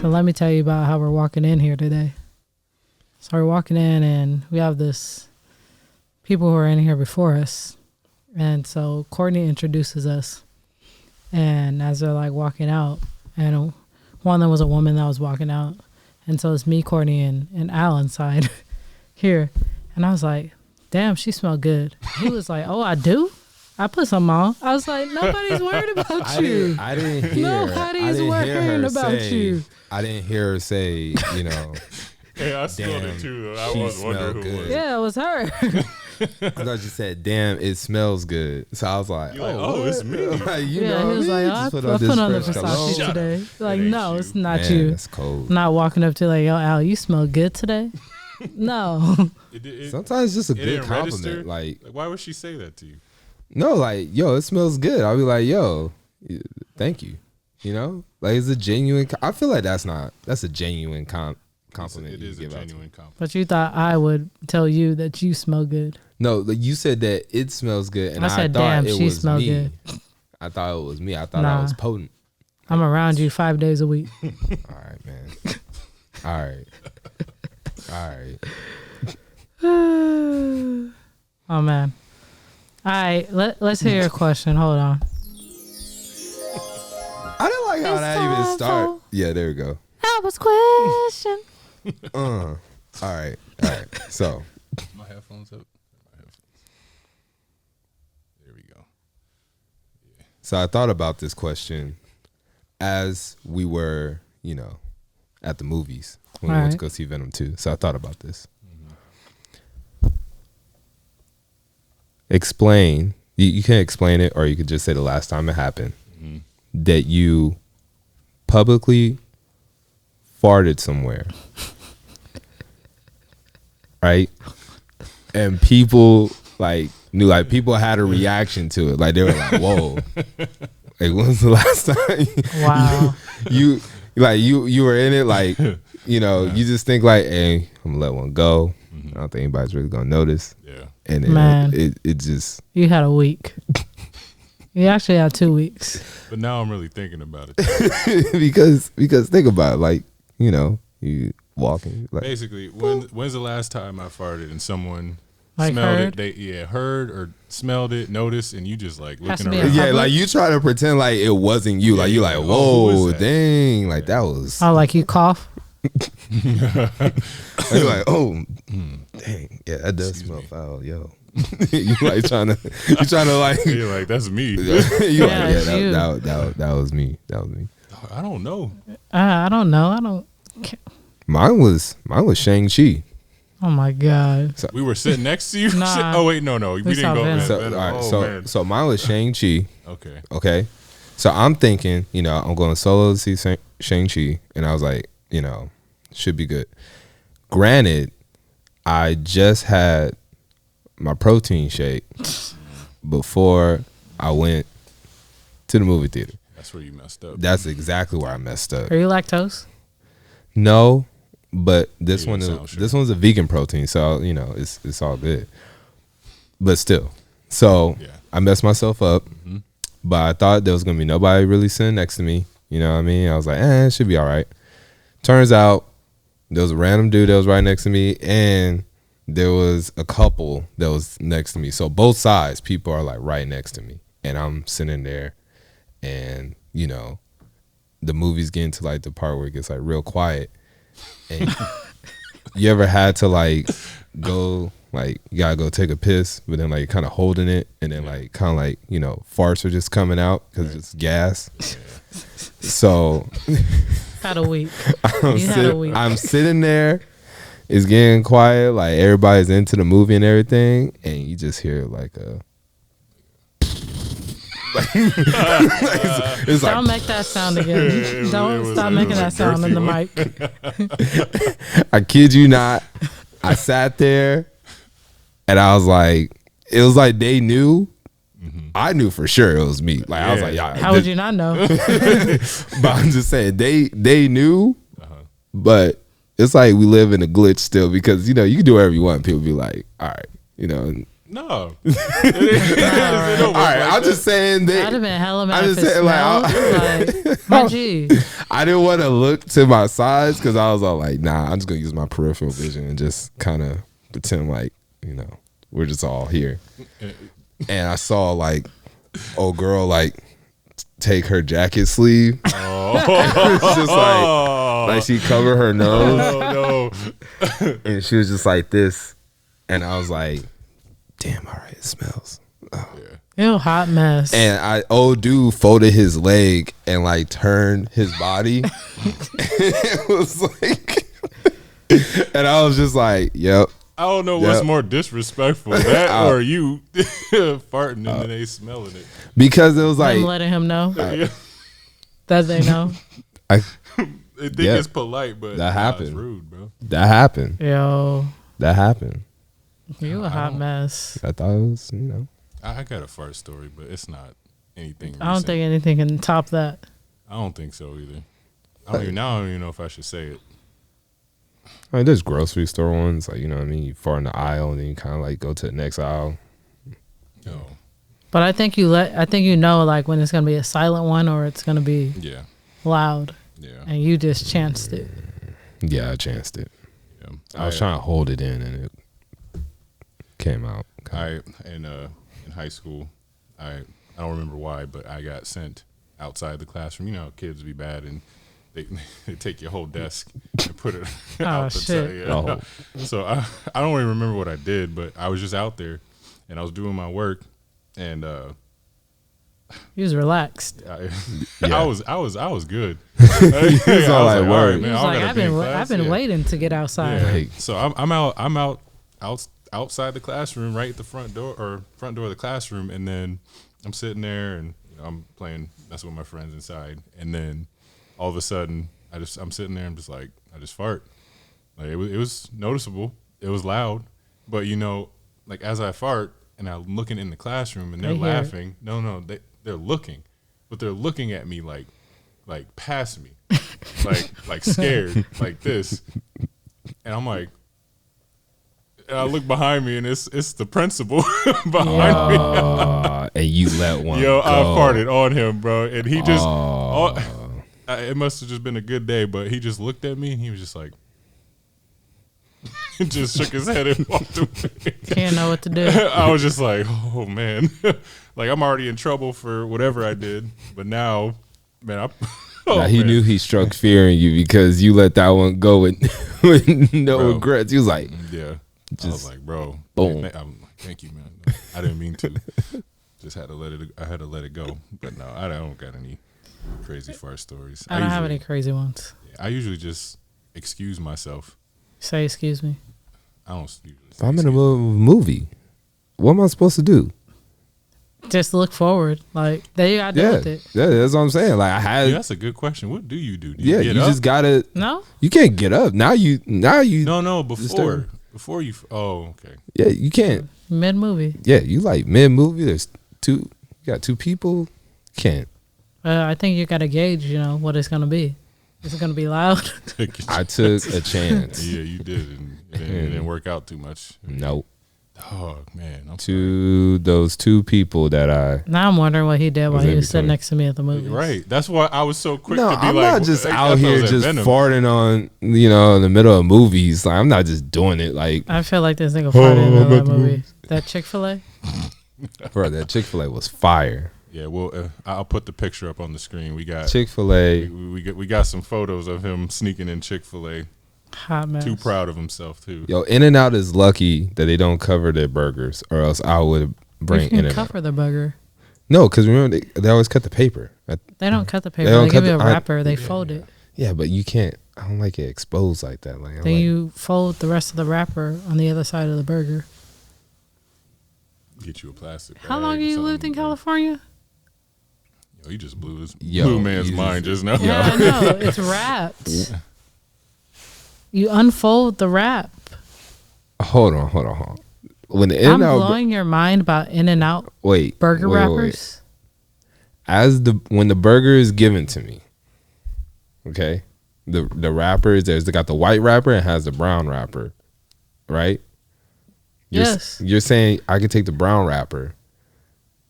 So let me tell you about how we're walking in here today. So we're walking in and we have this people who are in here before us. And so Courtney introduces us. And as they're like walking out, and one of them was a woman that was walking out. And so it's me, Courtney, and Al inside here. And I was like, damn, she smelled good. He was like, oh, I do? I put some on. I was like, nobody's worried about you. I didn't hear. Nobody's worried about you. I didn't hear her say, you know. Hey, I smelled it too. I was wondering who it was. Yeah, it was her. I thought you said, damn, it smells good. So I was like, oh, it's me. Like, he was like, I put on the Versace today. Like, no, it's not you. That's cold. Not walking up to like, yo, Al, you smell good today. No. Sometimes it's just a good compliment. Like, why would she say that to you? No, like, yo, it smells good. I'll be like, yo, thank you. You know, like, it's a genuine. I feel like that's a genuine compliment. It is a genuine compliment. But you thought I would tell you that you smell good. No, like, you said that it smells good, and I said, thought damn, it she was smelled me. good. I thought it was me. I thought I was potent. I'm around you 5 days a week. All right, man. All right. Oh man. All right, let's hear your question. Hold on. I didn't like how that even started. Yeah, there we go. That was question. All right. So, my headphones up. There we go. Yeah. So I thought about this question as we were, you know, at the movies when we went to go see Venom 2. So I thought about this. Explain. You can explain it, or you could just say the last time it happened that you publicly farted somewhere, right? And people knew, like, people had a reaction to it. Like, they were like, "Whoa!" Like, when was the last time? Wow. you were in it, like, you know, you just think like, "Hey, I'm gonna let one go." I don't think anybody's really gonna notice. Yeah. And then it just. You had a week. You actually had 2 weeks. But now I'm really thinking about it. because think about it, like, you know, you walking. Like, basically, when's the last time I farted and someone like smelled heard? it? They heard or smelled it, noticed, and you just like looking around. Yeah, like you try to pretend like it wasn't you. Like, you like, whoa, dang, like that was. Oh, like you cough. You're like, oh, dang, yeah, that does smell foul, yo. you like trying to like. You're like, that's me. That was me. That was me. I don't know. I don't know. Mine was Shang-Chi. Oh my God. So, we were sitting next to you. Nah. Oh wait, no, we didn't go. So mine was Shang-Chi. Okay. So I'm thinking, you know, I'm going solo to see Shang-Chi, and I was like, you know, should be good. Granted, I just had my protein shake before I went to the movie theater. That's where you messed up. That's exactly where I messed up. Are you lactose? No, but this one's a vegan protein, so you know it's all good. But still, so I messed myself up. But I thought there was gonna be nobody really sitting next to me. You know what I mean? I was like, it should be all right. Turns out there was a random dude that was right next to me, and there was a couple that was next to me. So both sides, people are like right next to me, and I'm sitting there, and you know, the movie's getting to like the part where it gets like real quiet. And you ever had to like go, like, you gotta go take a piss, but then like kind of holding it, and then like kind of like, you know, farts are just coming out because it's gas. So had a week. I'm sitting there. It's getting quiet. Like, everybody's into the movie and everything, and you just hear like a. Don't make that sound again. Don't stop making that sound in the mic. I kid you not. I sat there, and I was like, it was like they knew. I knew for sure it was me. Like, I was like, yeah. How would you not know? But I'm just saying they knew, but it's like we live in a glitch still, because, you know, you can do whatever you want. People be like, all right, you know, No. All right, I'm just saying that. I'd have been hella mad. I'm if just it saying, smelled. My G. I didn't want to look to my sides because I was all like, nah, I'm just gonna use my peripheral vision and just kind of pretend like, you know, we're just all here. And I saw like old girl like take her jacket sleeve. It's just like she covered her nose. Oh no. And she was just like this. And I was like, damn, all right, it smells. Oh. Yeah. Ew, hot mess. And old dude folded his leg and like turned his body. It was like, and I was just like, yep. I don't know what's more disrespectful, that or you farting and then they smelling it. Because it was like, I'm letting him know that they know. They think it's polite, but that happened. It's rude, bro. That happened. Yo, That happened. you a hot mess. I thought it was, you know. I got a fart story, but it's not anything. I don't think anything can top that. I don't think so either. I don't even know if I should say it. I mean, there's grocery store ones, like, you know what I mean? You fart in the aisle and then you kind of like go to the next aisle. No. But I think you know like when it's gonna be a silent one or it's gonna be loud. Yeah. And you just chanced it. Yeah, I chanced it. Yeah. I was trying to hold it in and it came out. In high school, I don't remember why, but I got sent outside the classroom. You know, kids be bad and they take your whole desk and put it out the shit. So I don't even remember what I did, but I was just out there and I was doing my work and you was relaxed. I was good. He's all like, word. Man, I've been waiting to get outside. Yeah. So I'm out outside the classroom, right at the front door of the classroom, and then I'm sitting there and I'm messing with my friends inside, and then all of a sudden I'm sitting there, I'm just like, I just fart. Like it was noticeable, it was loud, but like as I fart and I'm looking in the classroom and they're laughing. No, they're looking, but they're looking at me like past me, like scared, like this, and I'm like. And I look behind me, and it's the principal behind me. And you let one Yo, go. I farted on him, bro. And he just, it must have just been a good day, but he just looked at me, and he was just like, just shook his head and walked away. Can't know what to do. I was just like, oh, man. Like, I'm already in trouble for whatever I did, but now, man, he knew he struck fear in you because you let that one go with no regrets. He was like, yeah. I was like, bro, boom. I'm like, thank you, man. I didn't mean to. Just had to let it. I had to let it go. But no, I don't got any crazy fart stories. I don't have any crazy ones. I usually just excuse myself. Say excuse me. I don't usually. If I'm in a movie, what am I supposed to do? Just look forward. Like, there you gotta deal with it. Yeah, that's what I'm saying. Like that's a good question. What do you do? You just gotta. No, you can't get up. Now you. No, before you. Oh, okay. Yeah, you can't. Mid movie. Yeah, you like mid movie. There's you got two people. Can't. I think you gotta gauge. What it's gonna be. Is it gonna be loud? I took a chance. Yeah, you did, and it didn't work out too much. Nope. Oh man, those two people that Now I'm wondering what he did while he was sitting next to me at the movie. Right. That's why I was so quick to be I'm like, not just out here just Venom. Farting on in the middle of movies. Like I'm not just doing it. Like I feel like this nigga farted in the middle of that movie. That Chick-fil-A. Bro, that Chick-fil-A was fire. Yeah, well, I'll put the picture up on the screen. We got Chick-fil-A. We got some photos of him sneaking in Chick-fil-A. Hot mess. Too proud of himself too. Yo, In-N-Out is lucky that they don't cover their burgers, or else I would bring In-N-Out. Cover the burger. No, because remember they always cut the paper. They don't cut the paper. They give you a wrapper. They fold it. Yeah, but you can't. I don't like it exposed like that. Like then you fold the rest of the wrapper on the other side of the burger. Get you a plastic bag. How long have you lived in California? Yo, he just blew man's mind just now. Yeah, I know. It's wrapped. You unfold the wrap. Hold on. When the I'm blowing your mind about In-N-Out burger wrappers. When the burger is given to me, okay, the wrapper they got the white wrapper and has the brown wrapper, right? Yes. You're saying I could take the brown wrapper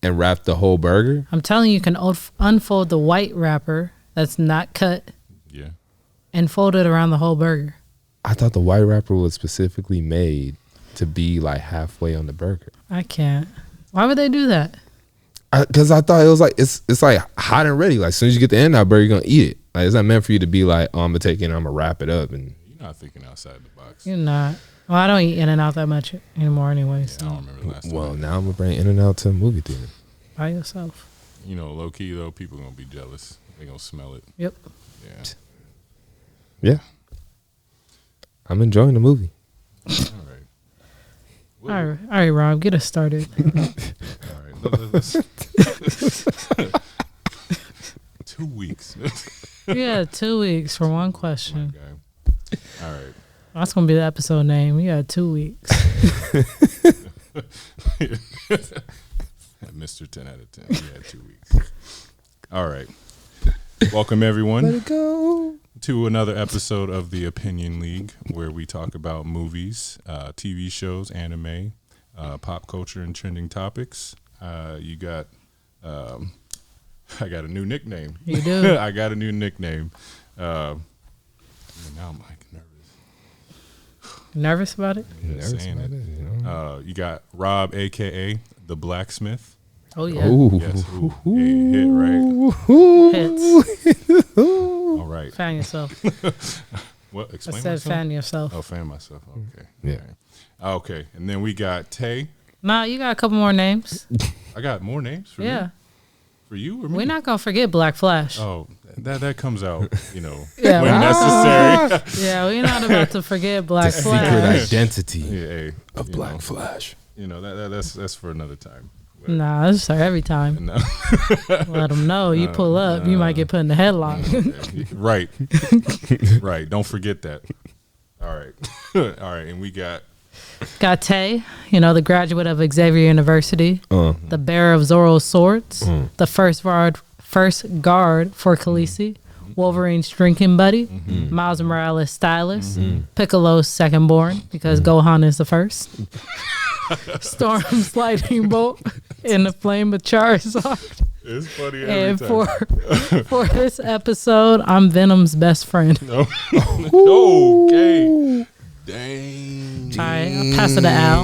and wrap the whole burger? I'm telling you, you can unfold the white wrapper that's not cut. Yeah. And fold it around the whole burger. I thought the white wrapper was specifically made to be like halfway on the burger. I can't. Why would they do that? Because I thought it was like it's like hot and ready. Like as soon as you get the end of that burger, you're gonna eat it. Like it's not meant for you to be like, oh, I'm gonna take it and I'm gonna wrap it up. And You're not thinking outside the box. You're not. Well, I don't eat In-N-Out that much anymore anyway. Yeah, So I don't remember last time. well, now I'm gonna bring In-N-Out to a movie theater. by yourself. You know, low key though, people gonna be jealous. They gonna smell it. Yep. Yeah. Yeah, I'm enjoying the movie. All right. All right, Rob, get us started. All right. Let's 2 weeks. Yeah, 2 weeks for one question. Okay. All right. That's gonna be the episode name. You got 2 weeks. Mr. 10 out of 10. We had 2 weeks. All right. Welcome everyone. Let it go. To another episode of the Opinion League, where we talk about movies, TV shows, anime, pop culture, and trending topics. You got, I got a new nickname. You do. I got a new nickname. Now I'm like nervous. Nervous about it? Just saying it. You got Rob, aka the Blacksmith. Oh yeah. Ooh. Yes, ooh, hit right. Hits. All right. Fan yourself. What? I Explain said myself? fan yourself. Oh, fan myself. Okay. Yeah. Okay. And then we got Tay. Nah, you got a couple more names. I got more names for Yeah. you. For you or me? We're not gonna forget Black Flash. Oh, that comes out, when Yeah. necessary. Yeah, we're not about to forget Black Secret Flash. identity Yeah, hey, of Black Flash. That's for another time. Nah, that's every time. No. Let them know you pull up, you might get put in the headlock. Right. Right. Don't forget that. All right. All right. And we got Got Tay, the graduate of Xavier University, the bearer of Zoro's swords, the first guard for Khaleesi, Wolverine's drinking buddy, Miles Morales' stylist, Piccolo's second born because Gohan is the first, Storm's lightning bolt, and the flame of Charizard. it's funny every And time. for this episode, I'm Venom's best friend. No. Okay. Dang. All right, I'll pass it to Al.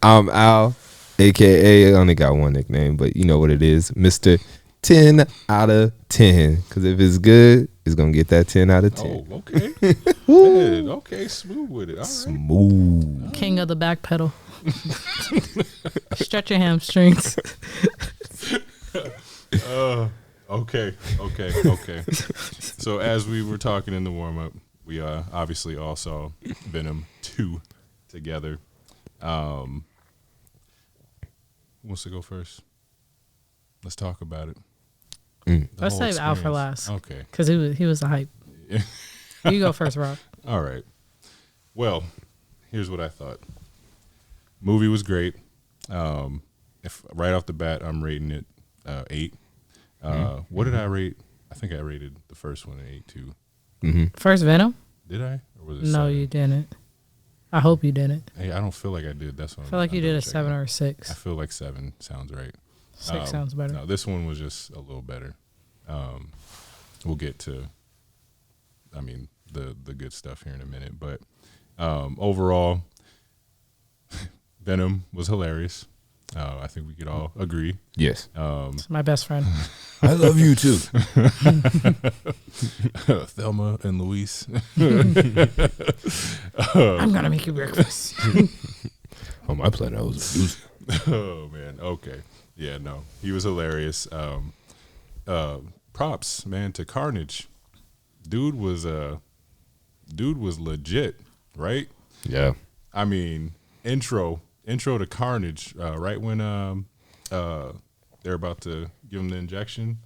I'm Al, aka I only got one nickname, but you know what it is, Mr. 10 out of 10. Because if it's good, it's gonna get that 10 out of 10. Oh, okay. Man, okay, smooth with it. All right. Smooth. King of the back pedal. Stretch your hamstrings. Okay. So as we were talking in the warm up, we obviously all saw Venom 2 together. Who wants to go first? Let's talk about it. Let's whole save Al for experience. last. Okay. Because he was the hype. You go first, Rob. All right. Well, here's what I thought. Movie was great. If right off the bat, I'm rating it 8. What did I rate? I think I rated the first one an 8 too. First Venom? Did I? Or was it No, 7? you didn't. I hope you didn't. Hey, I don't feel like I did. That's what I feel like you did a 7 or a 6. I feel like 7 sounds right. 6 sounds better. No, this one was just a little better. We'll get to, the good stuff here in a minute. But overall, Venom was hilarious. I think we could all agree. Yes. It's my best friend. I love you too. Thelma and Louise. I'm going to make you breakfast. On my planet, I was a producer. Oh, man. Okay. Yeah, no. He was hilarious. Props, man, to Carnage. Dude was legit, right? Yeah. I mean, intro to Carnage, right when they're about to give him the injection.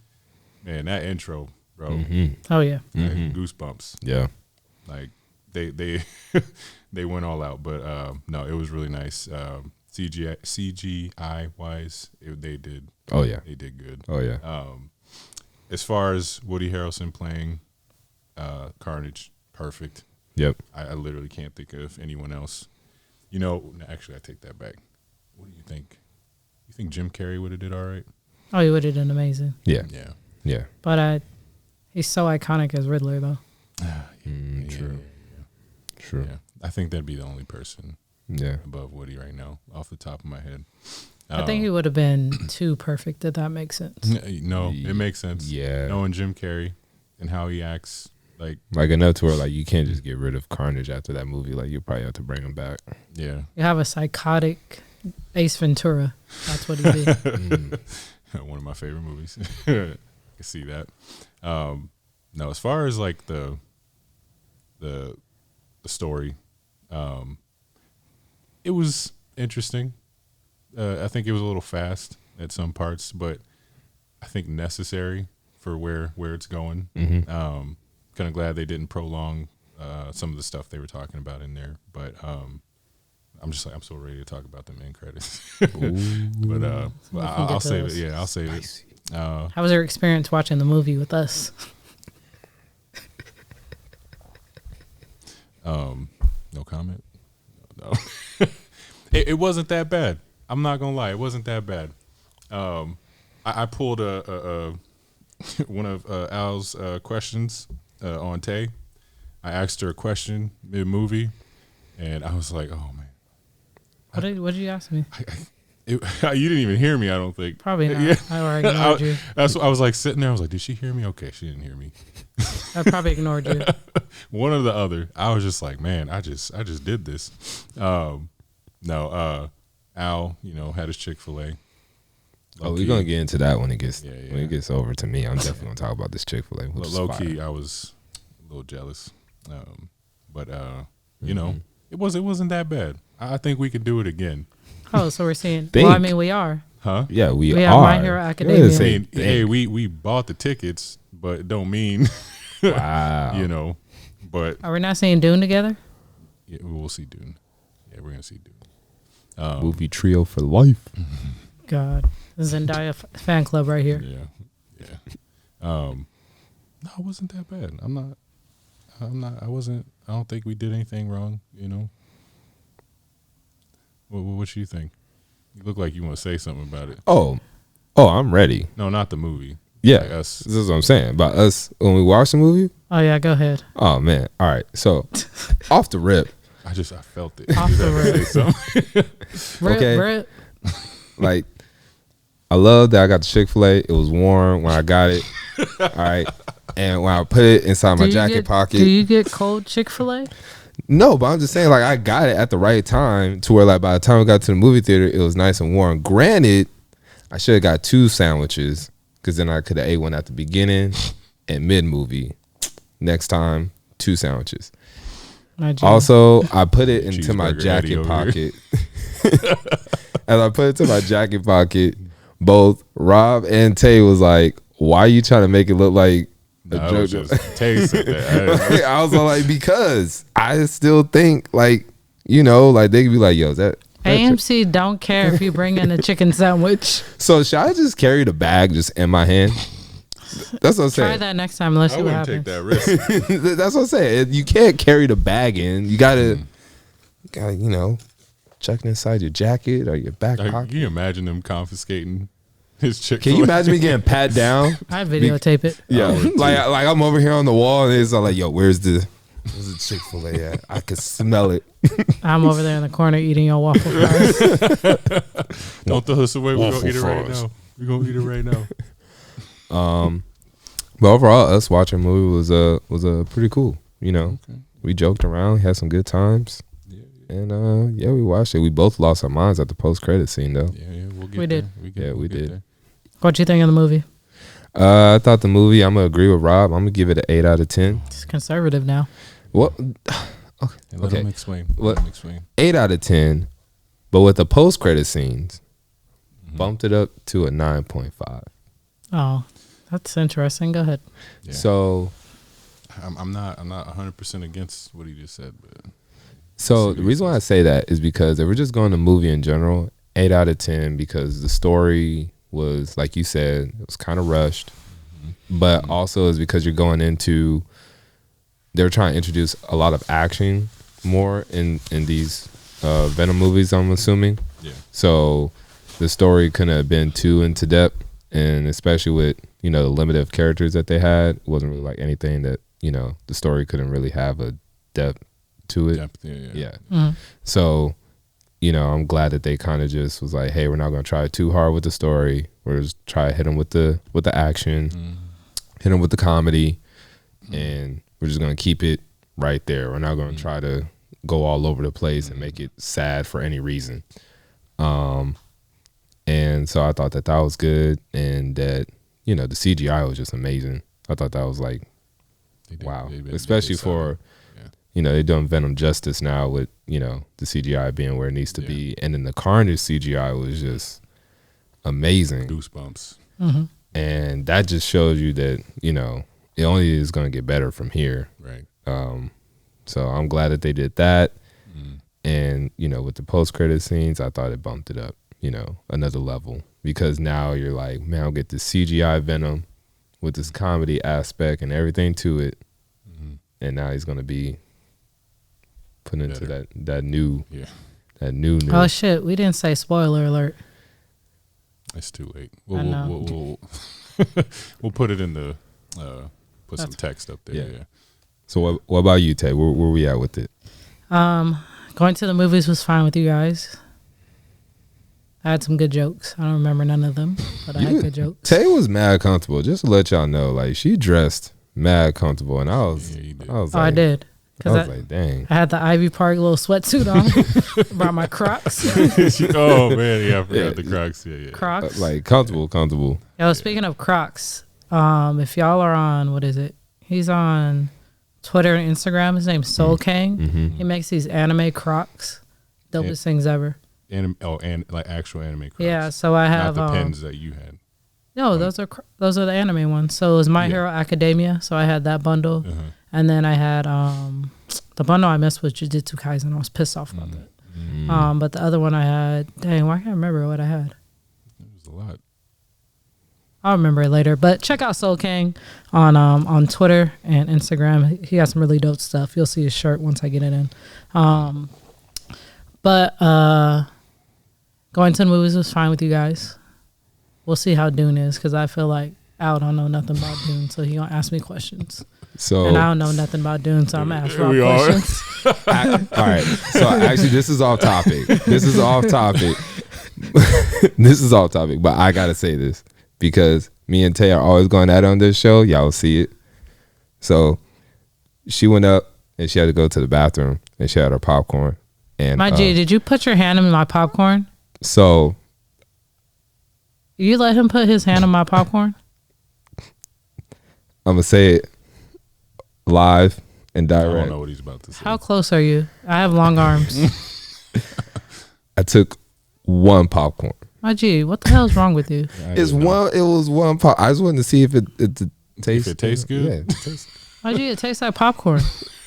Man, that intro, bro. Oh, yeah. Like, goosebumps. Yeah. Like they they went all out, but no, it was really nice. CGI wise, they did. Oh yeah. They did good. Oh yeah. As far as Woody Harrelson playing Carnage, perfect. Yep. I literally can't think of anyone else. You know, actually, I take that back. What do you think? You think Jim Carrey would have did all right? Oh, he would have done amazing. Yeah. Yeah. Yeah. But he's so iconic as Riddler, though. True. True. Yeah. I think that'd be the only person Yeah. above Woody right now, off the top of my head. I think he would have been too perfect, if that makes sense. No, it makes sense. Yeah. Knowing Jim Carrey and how he acts, like enough to where like you can't just get rid of Carnage after that movie. Like you probably have to bring him back. yeah. You have a psychotic Ace Ventura. That's what he did. One of my favorite movies. I can see that. No, as far as like the story, it was interesting. I think it was a little fast at some parts, but I think necessary for where it's going. Kind of glad they didn't prolong some of the stuff they were talking about in there, but I'm just like, I'm so ready to talk about them end credits. But I'll save it. Yeah, I'll save it. How was your experience watching the movie with us? No comment. No. It wasn't that bad. I'm not gonna lie, it wasn't that bad. I pulled a one of Al's questions on Tay. I asked her a question mid movie, and I was like, "Oh man." What did you ask me? You didn't even hear me, I don't think. Probably not. Yeah. I already ignored you. That's what I was like sitting there. I was like, "Did she hear me?" Okay, she didn't hear me. I probably ignored you. One or the other. I was just like, man, I just did this. No, Al, had his Chick-fil-A. Oh, we're gonna get into that when it gets when it gets over to me. I'm definitely gonna talk about this Chick-fil-A. Low key, I was a little jealous, but it wasn't that bad. I think we could do it again. Oh, so we're seeing. Well, I mean, we are. Huh? Yeah, we are. We have My Hero Academia. Hey, we bought the tickets, but it don't mean wow. But are we not seeing Dune together? Yeah, we'll see Dune. Yeah, we're gonna see Dune. Movie trio for life. God, Zendaya fan club right here. Yeah. No, it wasn't that bad. I don't think we did anything wrong. What do you think? You look like you want to say something about it. Oh, I'm ready. No, not the movie. Yeah, like us. This is what I'm saying about us when we watch the movie. Oh yeah, go ahead. Oh man, all right. So off the rip, I felt it. Off the rip. Okay. Like, I love that I got the Chick-fil-A. It was warm when I got it. All right, and when I put it inside my jacket pocket. Do you get cold Chick-fil-A? No, but I'm just saying, like, I got it at the right time to where, like, by the time we got to the movie theater, it was nice and warm. Granted, I should have got 2 sandwiches because then I could have ate one at the beginning and mid-movie. Next time, 2 sandwiches. Also, I put it into my jacket pocket. As I put it to my jacket pocket, both Rob and Tay was like, "Why are you trying to make it look like a joke?" Tay said that. I was like, because I still think like they could be like, "Yo, is that AMC don't care if you bring in a chicken sandwich." So should I just carry the bag just in my hand? That's what I'm saying. Try that next time. Let's see what happens. Take that risk. That's what I'm saying. You can't carry the bag in. You gotta check inside your jacket or your back pocket. Can you imagine them confiscating his Chick-fil-A? Can you imagine me getting pat down? I videotape it. Yeah, like I'm over here on the wall and it's all like, "Yo, where's the Chick-fil-A at? I can smell it." I'm over there in the corner eating your waffle fries. Don't throw this away. We're gonna eat it right now. We're gonna eat it right now. But overall, us watching the movie was pretty cool. Okay. We joked around, had some good times, and we watched it. We both lost our minds at the post-credit scene, though. Yeah, we did. We did. What'd you think of the movie? I thought the movie. I'm gonna agree with Rob. I'm gonna give it an 8 out of 10. It's conservative now. What? Let him explain. 8 out of 10, but with the post-credit scenes, bumped it up to a 9.5. Oh. That's interesting. Go ahead. Yeah. So, I'm not 100% against what he just said, but so the reason why I say that is because if we're just going to movie in general, 8 out of 10 because the story was, like you said, it was kind of rushed, but also is because you're going into they're trying to introduce a lot of action more in these Venom movies, I'm assuming. Yeah. So the story couldn't have been too into depth, and especially with, you know, the limit of characters that they had, it wasn't really like anything that, you know, the story couldn't really have a depth to it. Yeah. Mm-hmm. So, you know, I'm glad that they kind of just was like, hey, we're not going to try too hard with the story. We're just try to hit them with the action, hit them with the comedy, and we're just going to keep it right there. We're not going to try to go all over the place and make it sad for any reason. And so I thought that was good, and that, you know, the CGI was just amazing. I thought that was like, wow, especially for, you know, they're doing Venom justice now with, you know, the CGI being where it needs to be. And then the Carnage CGI was just amazing. Goosebumps. Mm-hmm. And that just shows you that, you know, it only is going to get better from here. Right. So I'm glad that they did that. And, you know, with the post-credit scenes, I thought it bumped it up, you know, another level. Because now you're like, man, I'll get the CGI Venom with this comedy aspect and everything to it. And now he's going to be put into that new. Oh shit, we didn't say spoiler alert. It's too late. We'll put it in the put some text up there. Yeah. So what about you, Tay? Where we at with it? Going to the movies was fine with you guys. I had some good jokes. I don't remember none of them, but I had good jokes. Tay was mad comfortable. Just to let y'all know, like, she dressed mad comfortable, and I was like, I did. I was like, dang. I had the Ivy Park little sweatsuit on. Brought my Crocs. Oh man, yeah, I forgot the Crocs. Yeah. Crocs. Like comfortable. Yo, speaking of Crocs, if y'all are on, what is it? He's on Twitter and Instagram. His name's Soul Kang. He makes these anime Crocs. Dopest things ever. And like actual anime Crocs. Yeah, so I have not the pens that you had. No, those are the anime ones. So it was My Hero Academia. So I had that bundle, and then I had the bundle I missed was Jujutsu Kaisen. I was pissed off about that. But the other one I had, dang, why can't I remember what I had? It was a lot. I'll remember it later. But check out Soul King on Twitter and Instagram. He has some really dope stuff. You'll see his shirt once I get it in. But going to the movies was fine with you guys. We'll see how Dune is, because I feel like Al don't know nothing about Dune, so he gonna ask me questions. So, and I don't know nothing about Dune, so I'm gonna ask Rob questions. All right. So actually, this is off topic. This is off topic, but I gotta say this because me and Tay are always going at it on this show. Y'all will see it. So she went up and she had to go to the bathroom, and she had her popcorn. And my G, did you put your hand in my popcorn? So you let him put his hand in my popcorn? I'm gonna say it live and direct. I don't know what he's about to say. How close are you? I have long arms. I took one popcorn. My G, what the hell is wrong with you? It was one pop. I just wanted to see if it tastes. If it tastes good. Yeah, it tastes. My G, it tastes like popcorn.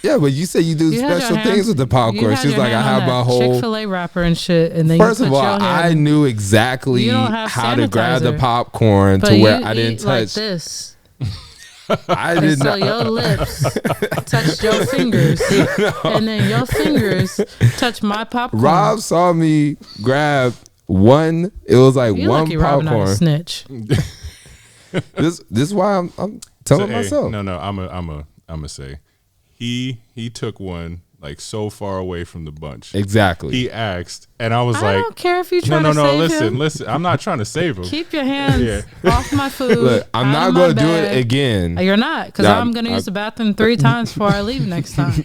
Yeah, but you said you do special things with the popcorn. She's like, I have my whole Chick-fil-A wrapper and shit. And then first of all, I knew exactly how to grab the popcorn to where I didn't touch like this. I did not. So your lips touched your fingers, and then your fingers touched my popcorn. Rob saw me grab one. It was like you one lucky popcorn. Rob not a snitch. This is why I'm telling myself. No, I'm a say. He took one like so far away from the bunch. Exactly. He asked, and I was like, I don't care if you try to save him. Listen. I'm not trying to save him. Keep your hands off my food. Look, I'm not going to do it again. You're not, because I'm going to use the bathroom 3 times before I leave next time,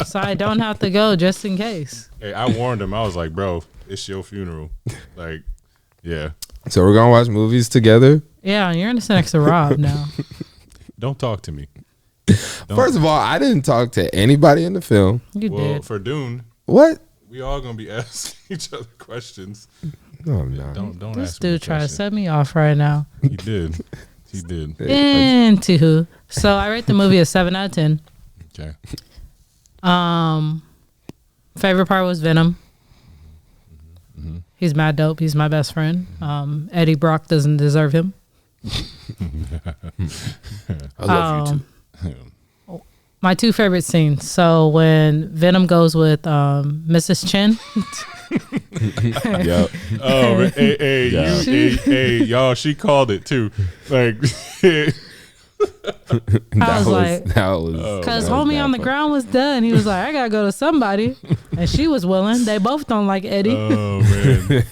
so I don't have to go just in case. Hey, I warned him. I was like, bro, it's your funeral. Like, yeah. So we're gonna watch movies together. Yeah, you're gonna sit next to Rob now. Don't talk to me. First of all, I didn't talk to anybody in the film. You did. For Dune. What? We all gonna be asking each other questions. No, I'm not. Don't this ask me. This dude try to set me off right now. He did. Anywho, so I rate the movie a 7 out of 10. Okay. Favorite part was Venom. He's mad dope. He's my best friend. Eddie Brock doesn't deserve him. I love you too. my two favorite scenes. So when Venom goes with Mrs. Chen. Yep. Oh, hey, y'all, she called it too. Like, I was like, because homie on the ground was done. He was like, I gotta go to somebody, and she was willing. They both don't like Eddie. Oh man.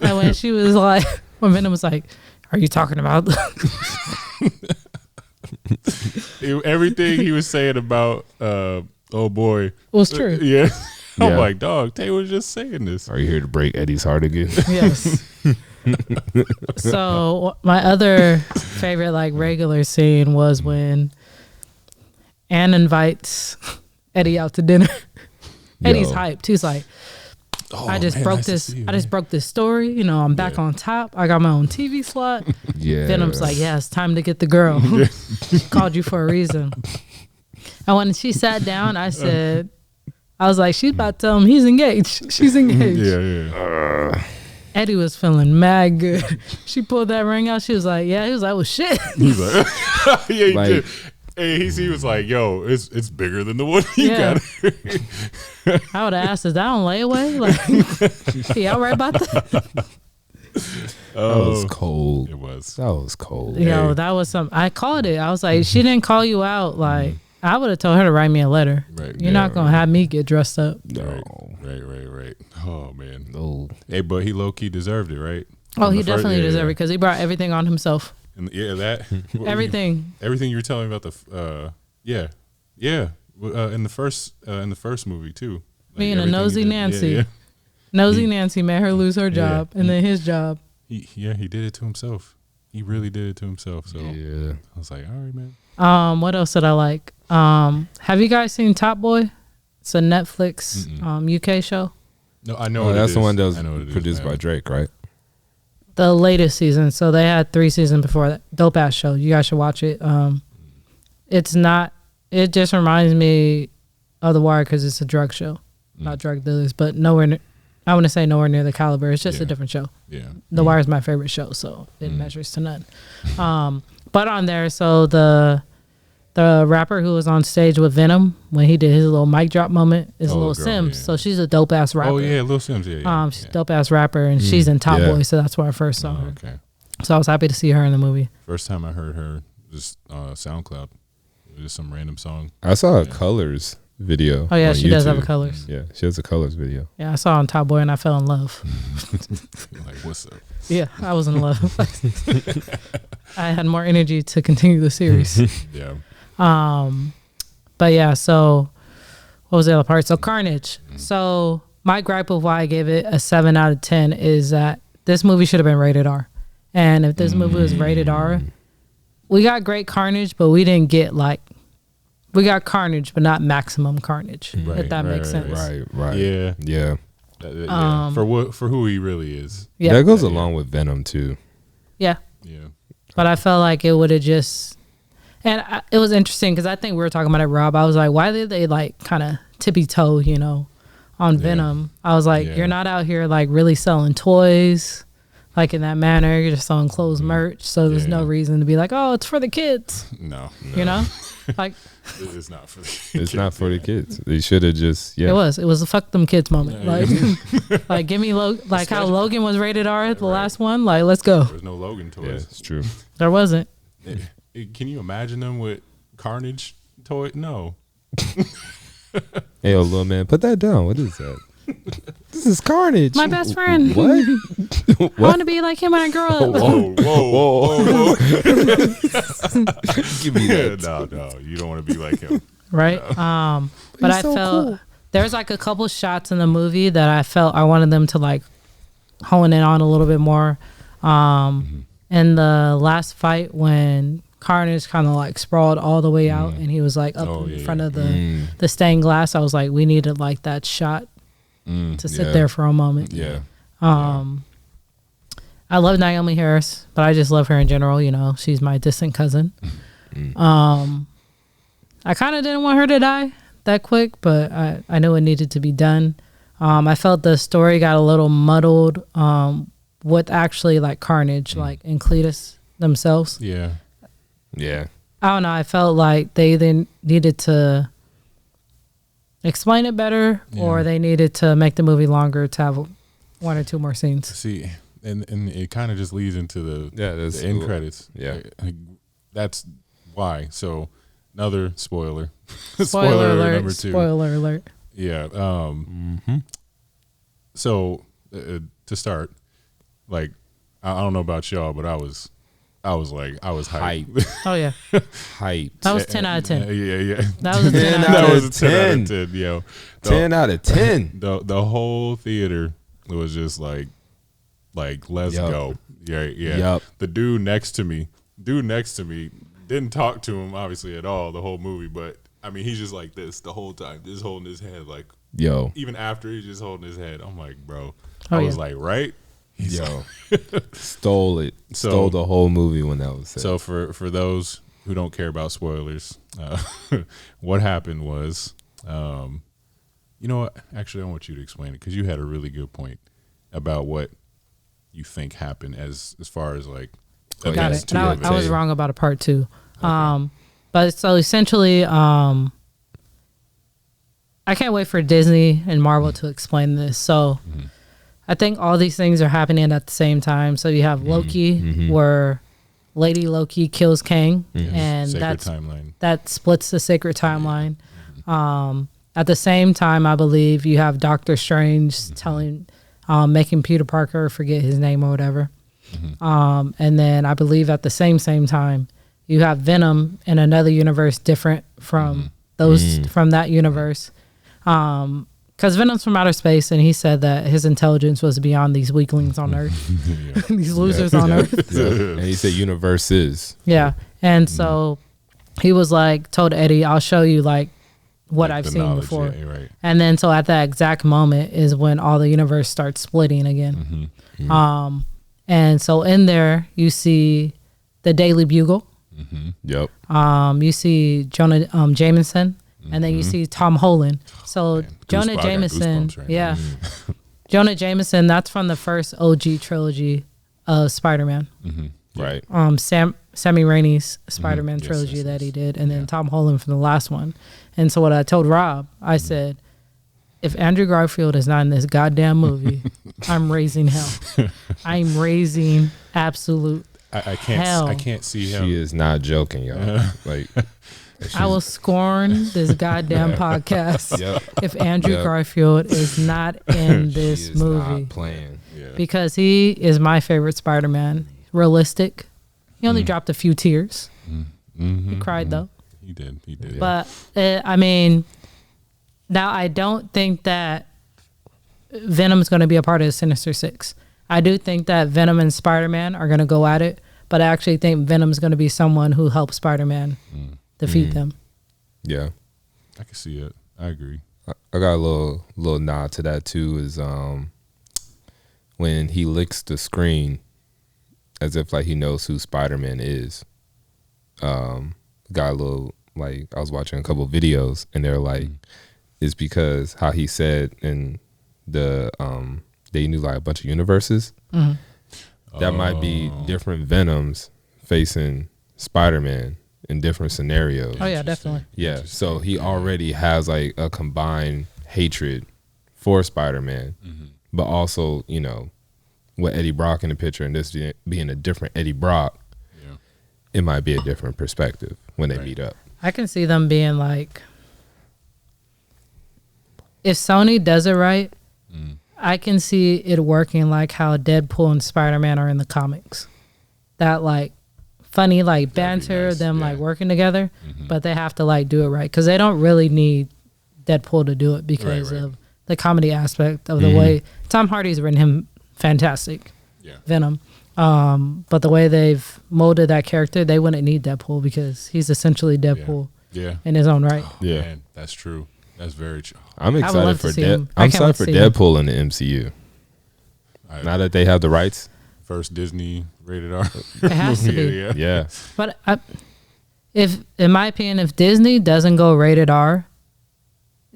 And when she was like, when Venom was like, "Are you talking about?" Everything he was saying about oh boy was true. Yeah. I'm like, dog, Tay was just saying this. Are you here to break Eddie's heart again? Yes. So my other favorite like regular scene was when Anne invites Eddie out to dinner. Eddie's hyped. He's like, I just broke this story. You know, I'm back on top. I got my own TV slot. Yeah. Venom's like, yeah, it's time to get the girl. Called you for a reason. And when she sat down, I was like, she's about to tell him he's engaged. She's engaged. Yeah. Eddie was feeling mad good. She pulled that ring out. She was like, yeah. He was like, well, shit. He's like, yeah, he did. Hey, he was like, yo, it's bigger than the one you got. I would have asked, is that on layaway? Like, y'all right about that? That was cold. It was. That was cold. Yo, that was some. I called it. I was like, she didn't call you out. Like, I would have told her to write me a letter. Right. You're not going to have me get dressed up. No. Right. Oh, man. No. Hey, but he low-key deserved it, right? Oh, he definitely deserved it because he brought everything on himself. And that. Everything. Everything you were telling me about the, in the first movie, too. Like being a nosy Nancy. Yeah. Nosy Nancy made her lose her job and then his job. He did it to himself. He really did it to himself. So yeah. I was like, all right, man. What else did I like? Have you guys seen Top Boy? It's a Netflix UK show. No, I know. That's the one that was produced by Drake, right? The latest season. So they had 3 seasons before that. Dope ass show. You guys should watch it. It's not. It just reminds me of The Wire because it's a drug show, not drug dealers, but nowhere. I want to say nowhere near the caliber. It's just a different show. Yeah. The Wire is my favorite show, so it measures to none. But on there, so the rapper who was on stage with Venom when he did his little mic drop moment is Lil Sims. Yeah. So she's a dope ass rapper. Oh yeah, Lil Sims. Yeah. She's a dope ass rapper, and she's in Top Boy, so that's where I first saw her. Okay. So I was happy to see her in the movie. First time I heard her, just SoundCloud, just some random song. I saw a Colors video. Oh yeah, on she YouTube. does have a Colors. Yeah, she has a Colors video. Yeah, I saw her on Top Boy and I fell in love. Like, what's up? Yeah, I was in love. I had more energy to continue the series. Yeah. But yeah, so what was the other part? So Carnage. So my gripe of why I gave it a 7 out of 10 is that this movie should have been rated R. And if this movie was rated R, we got great Carnage, but we didn't get we got Carnage, but not maximum Carnage. If that makes sense. Right. Yeah. For who he really is. Yeah. That goes along with Venom too. Yeah. Yeah. But I felt like it would have just, and it was interesting because I think we were talking about it, Rob. I was like, why did they kind of tippy toe, on Venom? I was like, you're not out here really selling toys, in that manner. You're just selling clothes merch. So there's no reason to be like, oh, it's for the kids. No. It's not for the kids. It's not for the kids. They should have just, It was a fuck them kids moment. Give me, how Logan was rated R, the last one. Let's go. There was no Logan toys. Yeah, it's true. There wasn't. Can you imagine them with Carnage toy? No. Hey, little man, put that down. What is that? This is Carnage. My best friend. What? I want to be like him when I grow up. Whoa. Give me that. No, you don't want to be like him. Right? No. But I felt cool. There's a couple shots in the movie that I felt I wanted them to hone in on a little bit more. In the last fight when Carnage kind of sprawled all the way out and he was up in front of the stained glass, I was like, we needed that shot to sit there for a moment. Yeah. I love Naomi Harris, but I just love her in general. She's my distant cousin. I kind of didn't want her to die that quick, but I knew it needed to be done. I felt the story got a little muddled with actually Carnage, and Cletus themselves. Yeah. Yeah. I don't know. I felt like they either needed to explain it better or they needed to make the movie longer to have one or two more scenes. See, and it kind of just leads into the end credits. Yeah. That's why. So another spoiler. Spoiler alert. Number 2. Spoiler alert. Yeah. So to start, like, I don't know about y'all, but I was hyped. Oh yeah. Hyped. That was 10 out of 10. Yeah. That was a 10 out That of 10. was a 10 out of 10, yo. 10 out of 10. The whole theater was just like let's go. Yeah. Yep. The dude next to me didn't talk to him obviously at all the whole movie, but I mean he's just like this the whole time, just holding his head like even after he's just holding his head. I'm like, bro. I was like, right? Stole it. Stole the whole movie when that was said. So for those who don't care about spoilers, what happened was, you know what? Actually, I want you to explain it because you had a really good point about what you think happened as far as like. Got it. And I was wrong about a part 2. Okay. But so essentially, I can't wait for Disney and Marvel to explain this. So. I think all these things are happening at the same time. So you have Loki, where Lady Loki kills Kang, and that splits the sacred timeline. At the same time, I believe you have Doctor Strange making Peter Parker forget his name or whatever. And then I believe at the same time, you have Venom in another universe different from from that universe. Because Venom's from outer space, and he said that his intelligence was beyond these weaklings on Earth, these losers on Earth. And he said universes. Yeah, and so he was like, told Eddie, "I'll show you like what I've seen before." Yeah, right. And then so at that exact moment is when all the universe starts splitting again. And so in there you see the Daily Bugle. Yep. You see Jonah Jameson. And then you see Tom Holland. So Jonah Jameson, Jonah Jameson, that's from the first OG trilogy of Spider-Man. Right. Sammy Raimi's Spider-Man trilogy that he did, and then Tom Holland from the last one. And so what I told Rob, I said, if Andrew Garfield is not in this goddamn movie, I'm raising hell. I'm raising absolute hell. I can't see him. She is not joking, y'all. Like. I will scorn this goddamn podcast if Andrew Garfield is not in this movie. Not playing. Because he is my favorite Spider-Man. Realistic. He only dropped a few tears. He cried though. He did. But I mean, now I don't think that Venom's going to be a part of the Sinister Six. I do think that Venom and Spider-Man are going to go at it, but I actually think Venom's going to be someone who helps Spider-Man defeat them. Yeah, I can see it. I agree. I got a little nod to that too. Is when he licks the screen, as if like he knows who Spider-Man is. Got a little like I was watching a couple videos and they're like, it's because how he said in the they knew like a bunch of universes. That might be different Venoms facing Spider-Man in different scenarios. Oh yeah, definitely. Yeah, so he already has like a combined hatred for Spider-Man, but also, you know, with Eddie Brock in the picture and this being a different Eddie Brock, it might be a different perspective when they meet up. I can see them being like, if Sony does it right, I can see it working like how Deadpool and Spider-Man are in the comics. That like funny like banter, them like working together, but they have to like do it right because they don't really need Deadpool to do it because of the comedy aspect of the way Tom Hardy's written him fantastic. Venom. But the way they've molded that character, they wouldn't need Deadpool because he's essentially Deadpool in his own right. Oh, man, that's true. That's very true. I'm excited for Deadpool in the MCU. Now that they have the rights. First Disney rated R. It has to be. Yeah. But if, in my opinion, if Disney doesn't go rated R,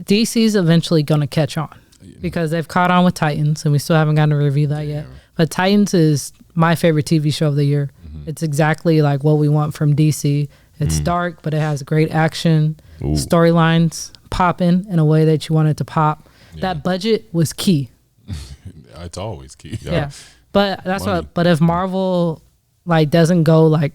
DC's eventually going to catch on because they've caught on with Titans, and we still haven't gotten to review that yet. But Titans is my favorite TV show of the year. It's exactly like what we want from DC. It's dark, but it has great action, storylines popping in a way that you want it to pop. Yeah. That budget was key. It's always key. Yeah. But that's what. But if Marvel like doesn't go like,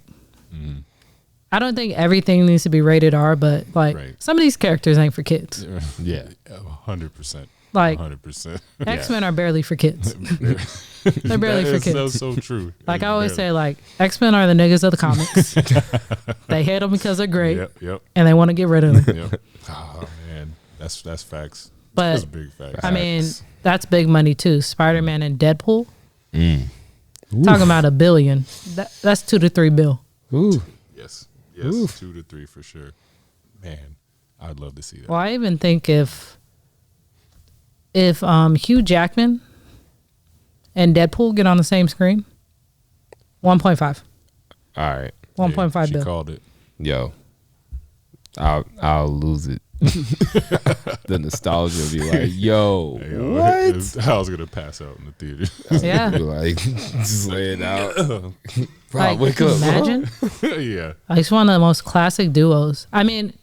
I don't think everything needs to be rated R. But like some of these characters ain't for kids. Yeah, 100%. Like 100%. X-Men are barely for kids. They're barely for kids. That's so true. Like I always say, like X-Men are the niggas of the comics. They hate them because they're great, and they want to get rid of them. Oh man, that's facts. But that's big facts. I mean, that's big money too. Spider-Man and Deadpool. Talking about $1 billion. That's $2 to $3 billion. Ooh. Yes, Oof. 2 to 3 for sure. Man, I'd love to see that. Well, I even think if Hugh Jackman and Deadpool get on the same screen, 1.5. All right. 1.5 billion. She called it. Yo, I'll lose it. The nostalgia will be like, yo, what? I was gonna pass out in the theater. Yeah, like just lay it out. Like, wake up. Imagine. Yeah, it's one of the most classic duos. I mean,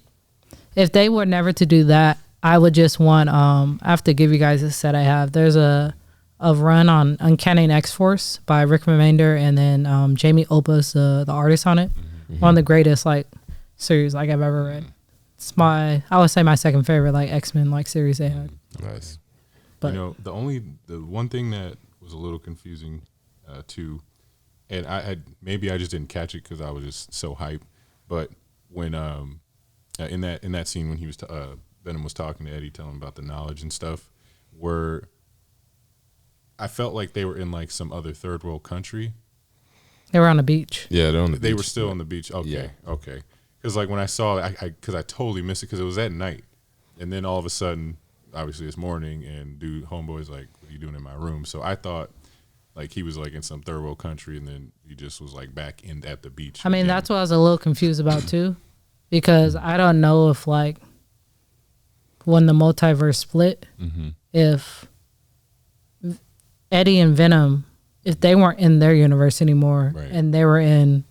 if they were never to do that, I would just want. I have to give you guys a set I have. There's a run on Uncanny X-Force by Rick Remender and then Jamie Opa's the artist on it. One of the greatest like series like I've ever read. It's I would say my second favorite like X-Men like series they had. Nice. But the one thing that was a little confusing too, and I just didn't catch it because I was just so hyped. But when in that scene when he was Venom was talking to Eddie, telling him about the knowledge and stuff, I felt like they were in like some other third world country. They were on the beach. Yeah, they're on the beach. They were still on the beach. Okay, yeah. Okay. Because like when I saw it, because I totally missed it because it was at night, and then all of a sudden, obviously it's morning, and homeboy's like, "What are you doing in my room?" So I thought like he was like in some third world country, and then he just was like back at the beach. I mean, that's what I was a little confused about too, because I don't know if like when the multiverse split, if Eddie and Venom, if they weren't in their universe anymore, and they were in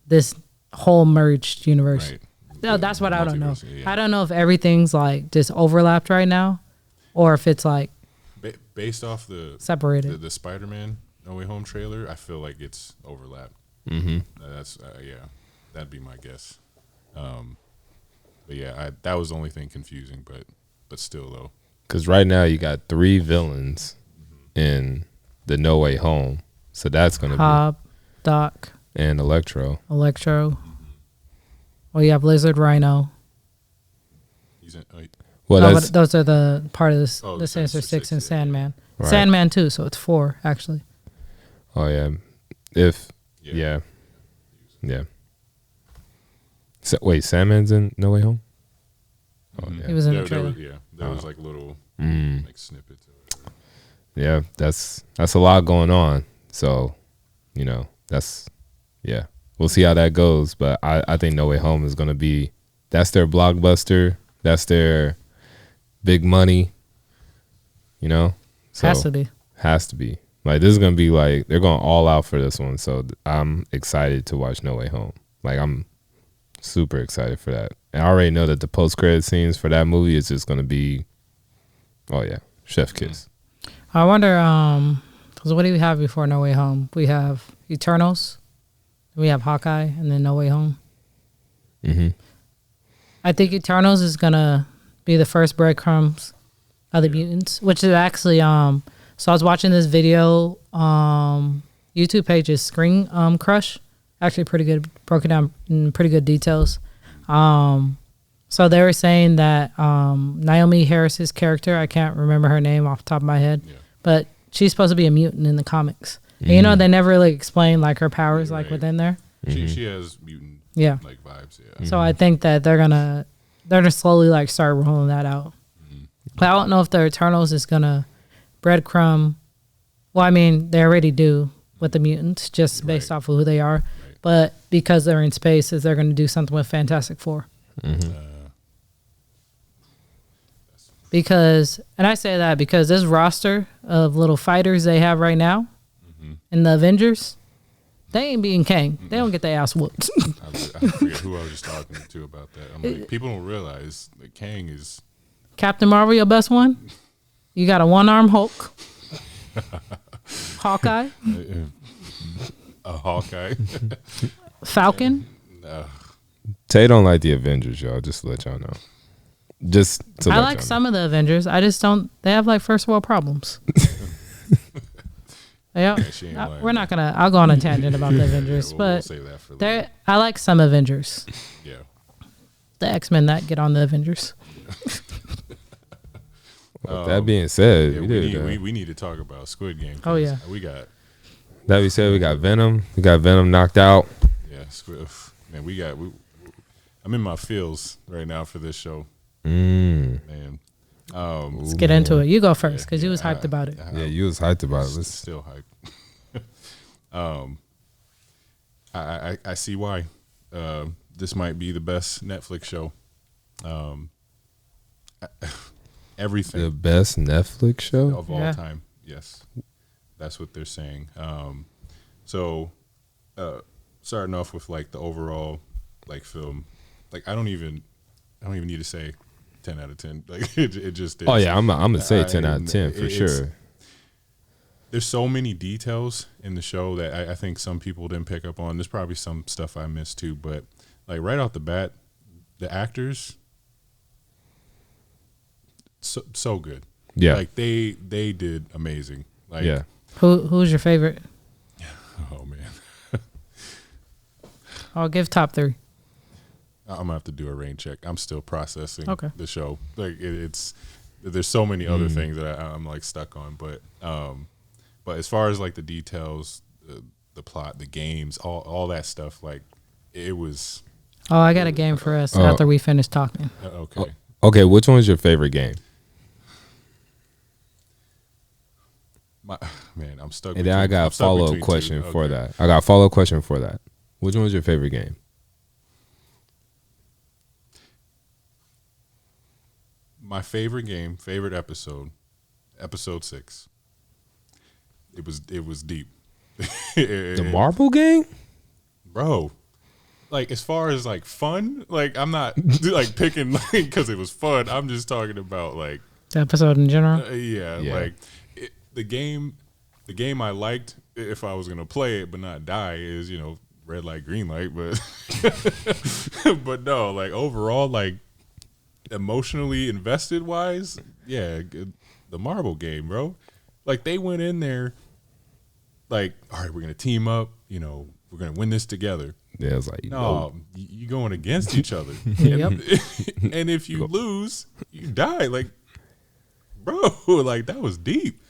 this whole merged universe. Right. No, that's what I don't know. Yeah. I don't know if everything's like just overlapped right now, or if it's like based off the separated. The Spider-Man No Way Home trailer, I feel like it's overlapped. That's that'd be my guess. But yeah, that was the only thing confusing. But still though, because right now you got 3 villains in the No Way Home, so that's gonna be Doc. And Electro. Well, you have Lizard, Rhino. Well, those are the part of the Sinister Six and Sandman. Right. Sandman too, so it's 4 actually. Oh yeah, yeah. So, wait, Sandman's in No Way Home? Oh yeah, he was in the trailer. There was like little like snippets of it. Yeah, that's a lot going on. So, that's. Yeah, we'll see how that goes. But I think No Way Home is going to be, that's their blockbuster. That's their big money, So has to be. Has to be. Like, this is going to be like, they're going all out for this one. So I'm excited to watch No Way Home. Like, I'm super excited for that. And I already know that the post-credit scenes for that movie is just going to be, oh yeah, chef kiss. I wonder, because what do we have before No Way Home? We have Eternals. We have Hawkeye and then No Way Home. I think Eternals is going to be the first breadcrumbs of the mutants, which is actually, so I was watching this video, YouTube page is Screen Crush. Actually pretty good, broken down in pretty good details. So they were saying that Naomi Harris's character, I can't remember her name off the top of my head, but she's supposed to be a mutant in the comics. And, they never really explain like her powers like within there. She has mutant like vibes. Yeah. So I think that they're gonna slowly like start rolling that out. But I don't know if the Eternals is gonna breadcrumb. Well, I mean they already do with the mutants just based off of who they are. But because they're in space, is they're gonna do something with Fantastic Four. Because, and I say that because this roster of little fighters they have right now in the Avengers, They ain't beating Kang. They don't get their ass whooped. I forget who I was just talking to about that. I'm like, people don't realize that Kang is Captain Marvel, your best one. You got a one-arm Hulk. Hawkeye. A Hawkeye. Falcon. Tay don't like the Avengers, y'all. Just to let y'all know. I like some of the Avengers. I just don't. They have like first world problems. Yeah, we're not gonna. I'll go on a tangent about the Avengers, we'll save that for later. I like some Avengers. Yeah, the X-Men that get on the Avengers. Well, that being said, we need to talk about Squid Game. Oh yeah, we got. That we said we got Venom. We got Venom knocked out. Yeah, Squid. Man, I'm in my feels right now for this show. Man. Let's get into it. You go first because you was hyped about it. Yeah, you was hyped about it. Still hyped. I see why. This might be the best Netflix show. Everything. The best Netflix show of all time. Yes, that's what they're saying. So, starting off with like the overall like film, like I don't even need to say 10 out of 10. Like it just is. Oh yeah, I'm gonna say 10 out of 10 for sure. There's so many details in the show that I think some people didn't pick up on. There's probably some stuff I missed too, but like right off the bat, the actors so good. Yeah, like they did amazing. Like yeah. Who's your favorite? Oh man, I'll give top 3. I'm gonna have to do a rain check. I'm still processing the show. Like it's there's so many other things that I'm like stuck on, but as far as like the details, the plot, the games, all that stuff, like it was. Oh, I got a game for us after we finish talking. Okay. Okay, which one's your favorite game? Man, I'm stuck. And then I got a follow-up question for that. I got a follow-up question for that. Which one was your favorite game? My favorite game, favorite episode 6. It was deep. The marble game? Bro. Like as far as like fun, like I'm not like picking like because it was fun. I'm just talking about like the episode in general. Like the game I liked if I was gonna play it but not die is red light green light, but but no, like overall like emotionally invested wise, the marble game, bro. Like they went in there like, all right, we're gonna team up, we're gonna win this together. Yeah, it's like no, you going against each other. Yep. And if you lose, you die. Like, bro, like that was deep.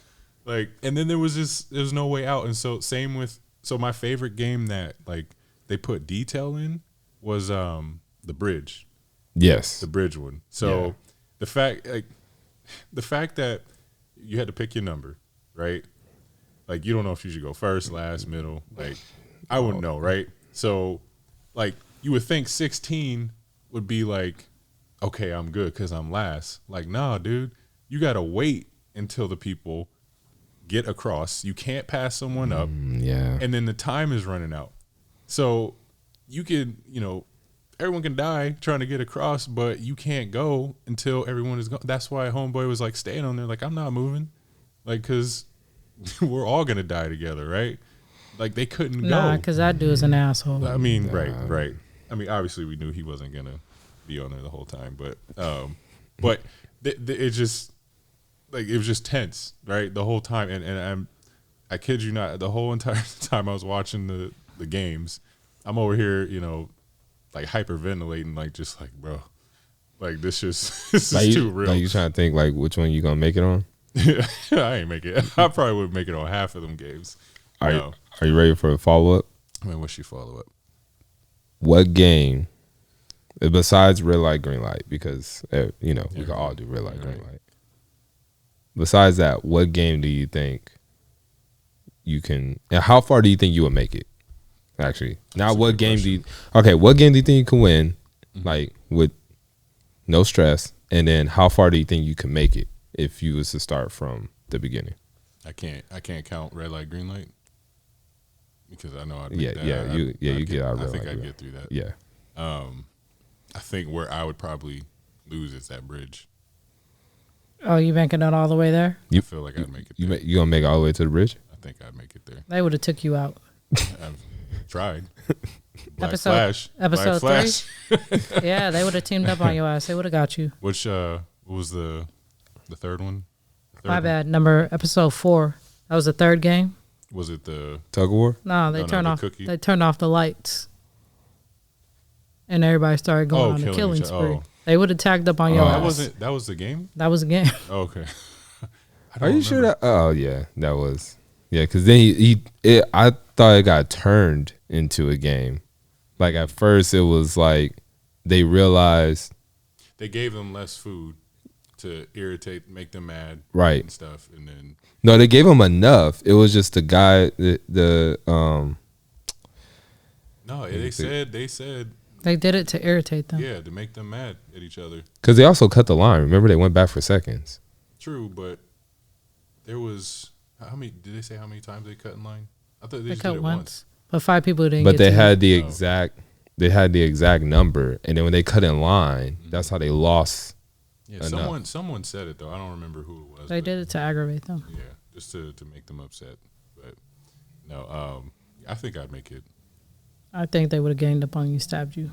Like, and then there's no way out. And so same with my favorite game that like they put detail in was the bridge. Yes. The bridge one. So the fact that you had to pick your number, right? Like you don't know if you should go first, last, middle. Like I wouldn't know, right? So like you would think 16 would be like, okay, I'm good because I'm last. Like, nah, dude, you gotta wait until the people get across. You can't pass someone up. Yeah. And then the time is running out. So you could, everyone can die trying to get across, but you can't go until everyone is gone. That's why Homeboy was like staying on there. Like, I'm not moving. Like, cause we're all going to die together. Right. Like they couldn't go. Nah, cause that dude's an asshole. I mean, right. I mean, obviously we knew he wasn't going to be on there the whole time, but it just, like, it was just tense, right? The whole time. And I kid you not, the whole entire time I was watching the games, I'm over here, like hyperventilating, like just like, bro, like this is too real. Like you trying to think like which one you gonna make it on? I ain't make it. I probably would make it on half of them games. Are you ready for a follow up? I mean, what's your follow up? What game, besides red light, green light, because we can all do red light, green light. Besides that, what game do you think you can, and how far do you think you would make it? Actually, now what game do you think you can win, like with no stress, and then how far do you think you can make it if you was to start from the beginning? I can't count red light, green light. because I know I'd you get out. I think I'd get through that. Yeah. I think where I would probably lose is that bridge. Oh, you making it all the way there? I feel like I'd make it there. You gonna make it all the way to the bridge? I think I'd make it there. They would have took you out. I've tried. Episode 3? Yeah, they would have teamed up on your ass. They would have got you. Which what was the third one? My bad. Episode 4. That was the third game. Was it the tug of war? No, they turned off. They turned off the lights, and everybody started going on the killing spree. Oh. They would have tagged up on your ass. That was the game. That was a game. Oh, okay. Are you sure that? Oh yeah, that was. Yeah, because then I thought it got turned into a game. Like at first, it was like they realized they gave them less food to irritate, make them mad, right, and stuff, and then no, they gave them enough. It was just the guy, No, they said they did it to irritate them. Yeah, to make them mad at each other. Because they also cut the line. Remember, they went back for seconds. True, but there was how many? Did they say how many times they cut in line? I thought they just cut did it once. But 5 people didn't. But they had the exact. They had the exact number, and then when they cut in line, that's how they lost. Yeah, someone said it though. I don't remember who it was. They did it to aggravate them. Yeah, just to make them upset. But no, I think I'd make it. I think they would have ganged up on you, stabbed you.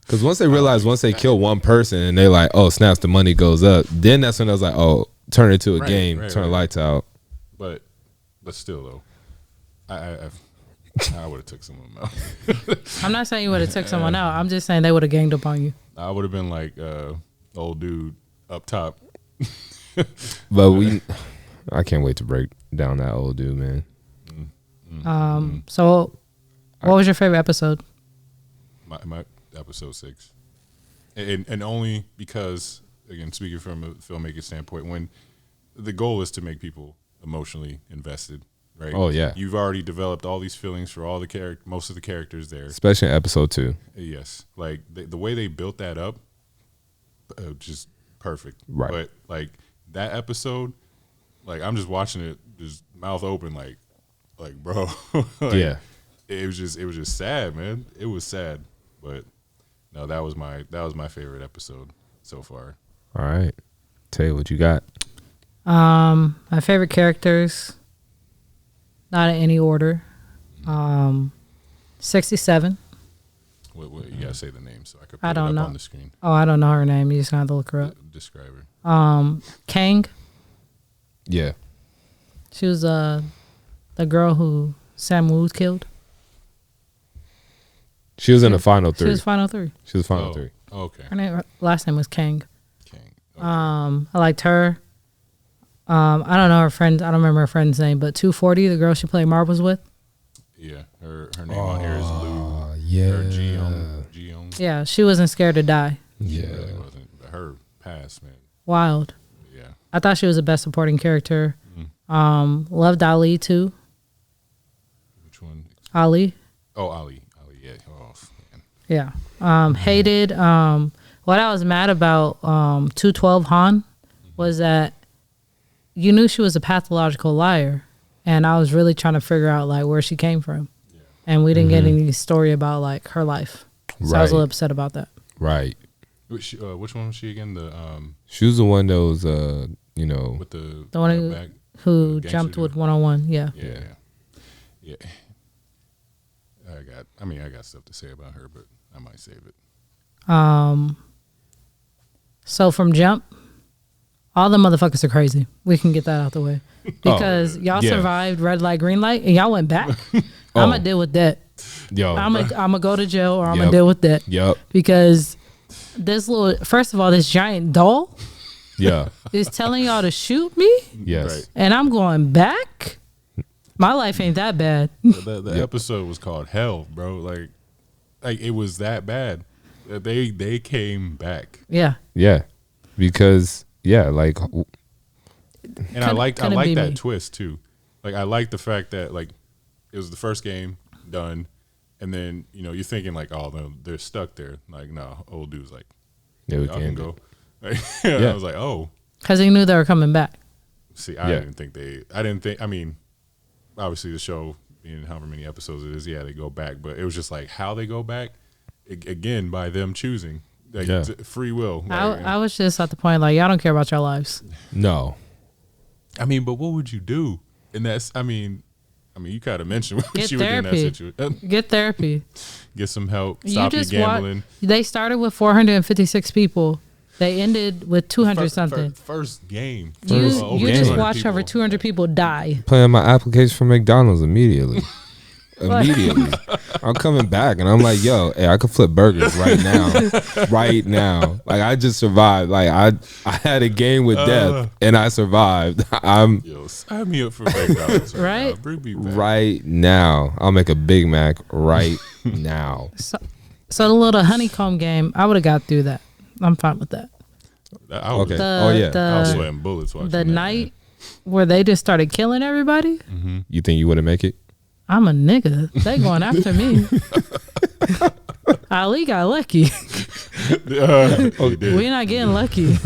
Because once they realized, once they kill one person, and they like, oh snaps, the money goes up. Then that's when I was like, oh, turn it to a game, turn the lights out. But still though, I would have took someone out. I'm not saying you would have took someone out. I'm just saying they would have ganged up on you. I would have been like old dude up top. But I can't wait to break down that old dude, man. So what was your favorite episode? My episode 6, and only because, again, speaking from a filmmaker standpoint, when the goal is to make people emotionally invested, right? Oh yeah, you've already developed all these feelings for all the most of the characters there, especially in episode 2. Yes, like the way they built that up, just perfect. Right, but like that episode, like I'm just watching it, just mouth open, like bro, like, yeah. It was just sad, man. It was sad, but no, that was my favorite episode so far. All right, Tay, what you got? My favorite characters, not in any order. 67. What you gotta say the name so I could put I don't it up know. on the screen. Oh, I don't know her name. You just gotta have to look her up. Describe her. Kang. Yeah. She was the girl who Sam Woo killed. She was in the final 3. She was final 3. She was final 3. Oh, okay. Her last name was Kang. Okay. I liked her. I don't know her friend. I don't remember her friend's name, but 240, the girl she played marbles with. Yeah, her name on here is Lou. Yeah. Her Geon. Yeah, she wasn't scared to die. Yeah, she really wasn't. But her past, man. Wild. Yeah. I thought she was the best supporting character. Loved Ali too. Which one? Ali. Oh, Ali. Yeah. Oh, man. Yeah. Hated. What I was mad about 212 Han was that you knew she was a pathological liar, and I was really trying to figure out like where she came from, and we didn't get any story about like her life. So I was a little upset about that. Right. Which one was she again? She was the one that was with the one who jumped with 101. Yeah. I got stuff to say about her, but I might save it. So from Jump, all the motherfuckers are crazy. We can get that out the way because y'all survived red light, green light, and y'all went back. I'm gonna deal with that. Yo, I'm gonna go to jail, or I'm gonna deal with that. Yep. Because first of all, this giant doll, is telling y'all to shoot me. Yes. Right. And I'm going back. My life ain't that bad. The episode was called Hell, bro. Like it was that bad. They came back. Yeah. Yeah. Because like, and I like that twist too. Like I like the fact that like it was the first game done, and then you're thinking like, oh no, they're stuck there. Like no, old dude's like, we can go. Like, I was like, oh, because he knew they were coming back. See, I didn't think. I mean, obviously the show being however many episodes it is, yeah, they go back. But it was just like how they go back, again, by them choosing. Like, free will. Like, I was just at the point, like, y'all don't care about your lives. No. I mean, but what would you do? And that's, I mean, you kind of mentioned what you would do in that situation. Get therapy. Get some help. Stop your gambling. They started with 456 people. They ended with 200 something. First game. You just watched over 200 people die. Playing my application for McDonald's immediately. Immediately. I'm coming back and I'm like, yo, hey, I could flip burgers right now. Right now. Like, I just survived. Like, I had a game with death and I survived. Yo, sign me up for McDonald's right? Bring me back. Right now. I'll make a Big Mac right now. So the little honeycomb game, I would have got through that. I'm fine with that. Okay. I was sweating bullets watching the night where they just started killing everybody. Mm-hmm. You think you wouldn't make it? I'm a nigga. They going after me. Ali got lucky. We're not getting lucky.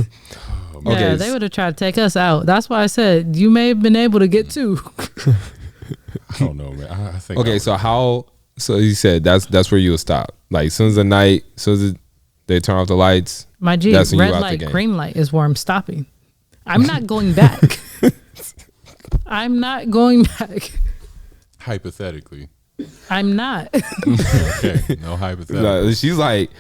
Yeah, they would have tried to take us out. That's why I said you may have been able to get two. I don't know, man. I think. Okay, so you said that's where you would stop. Like, as soon as they turn off the lights. My G, red light, green light is where I'm stopping. I'm not going back. I'm not going back. Hypothetically. I'm not. Okay, no hypothetical. She's like,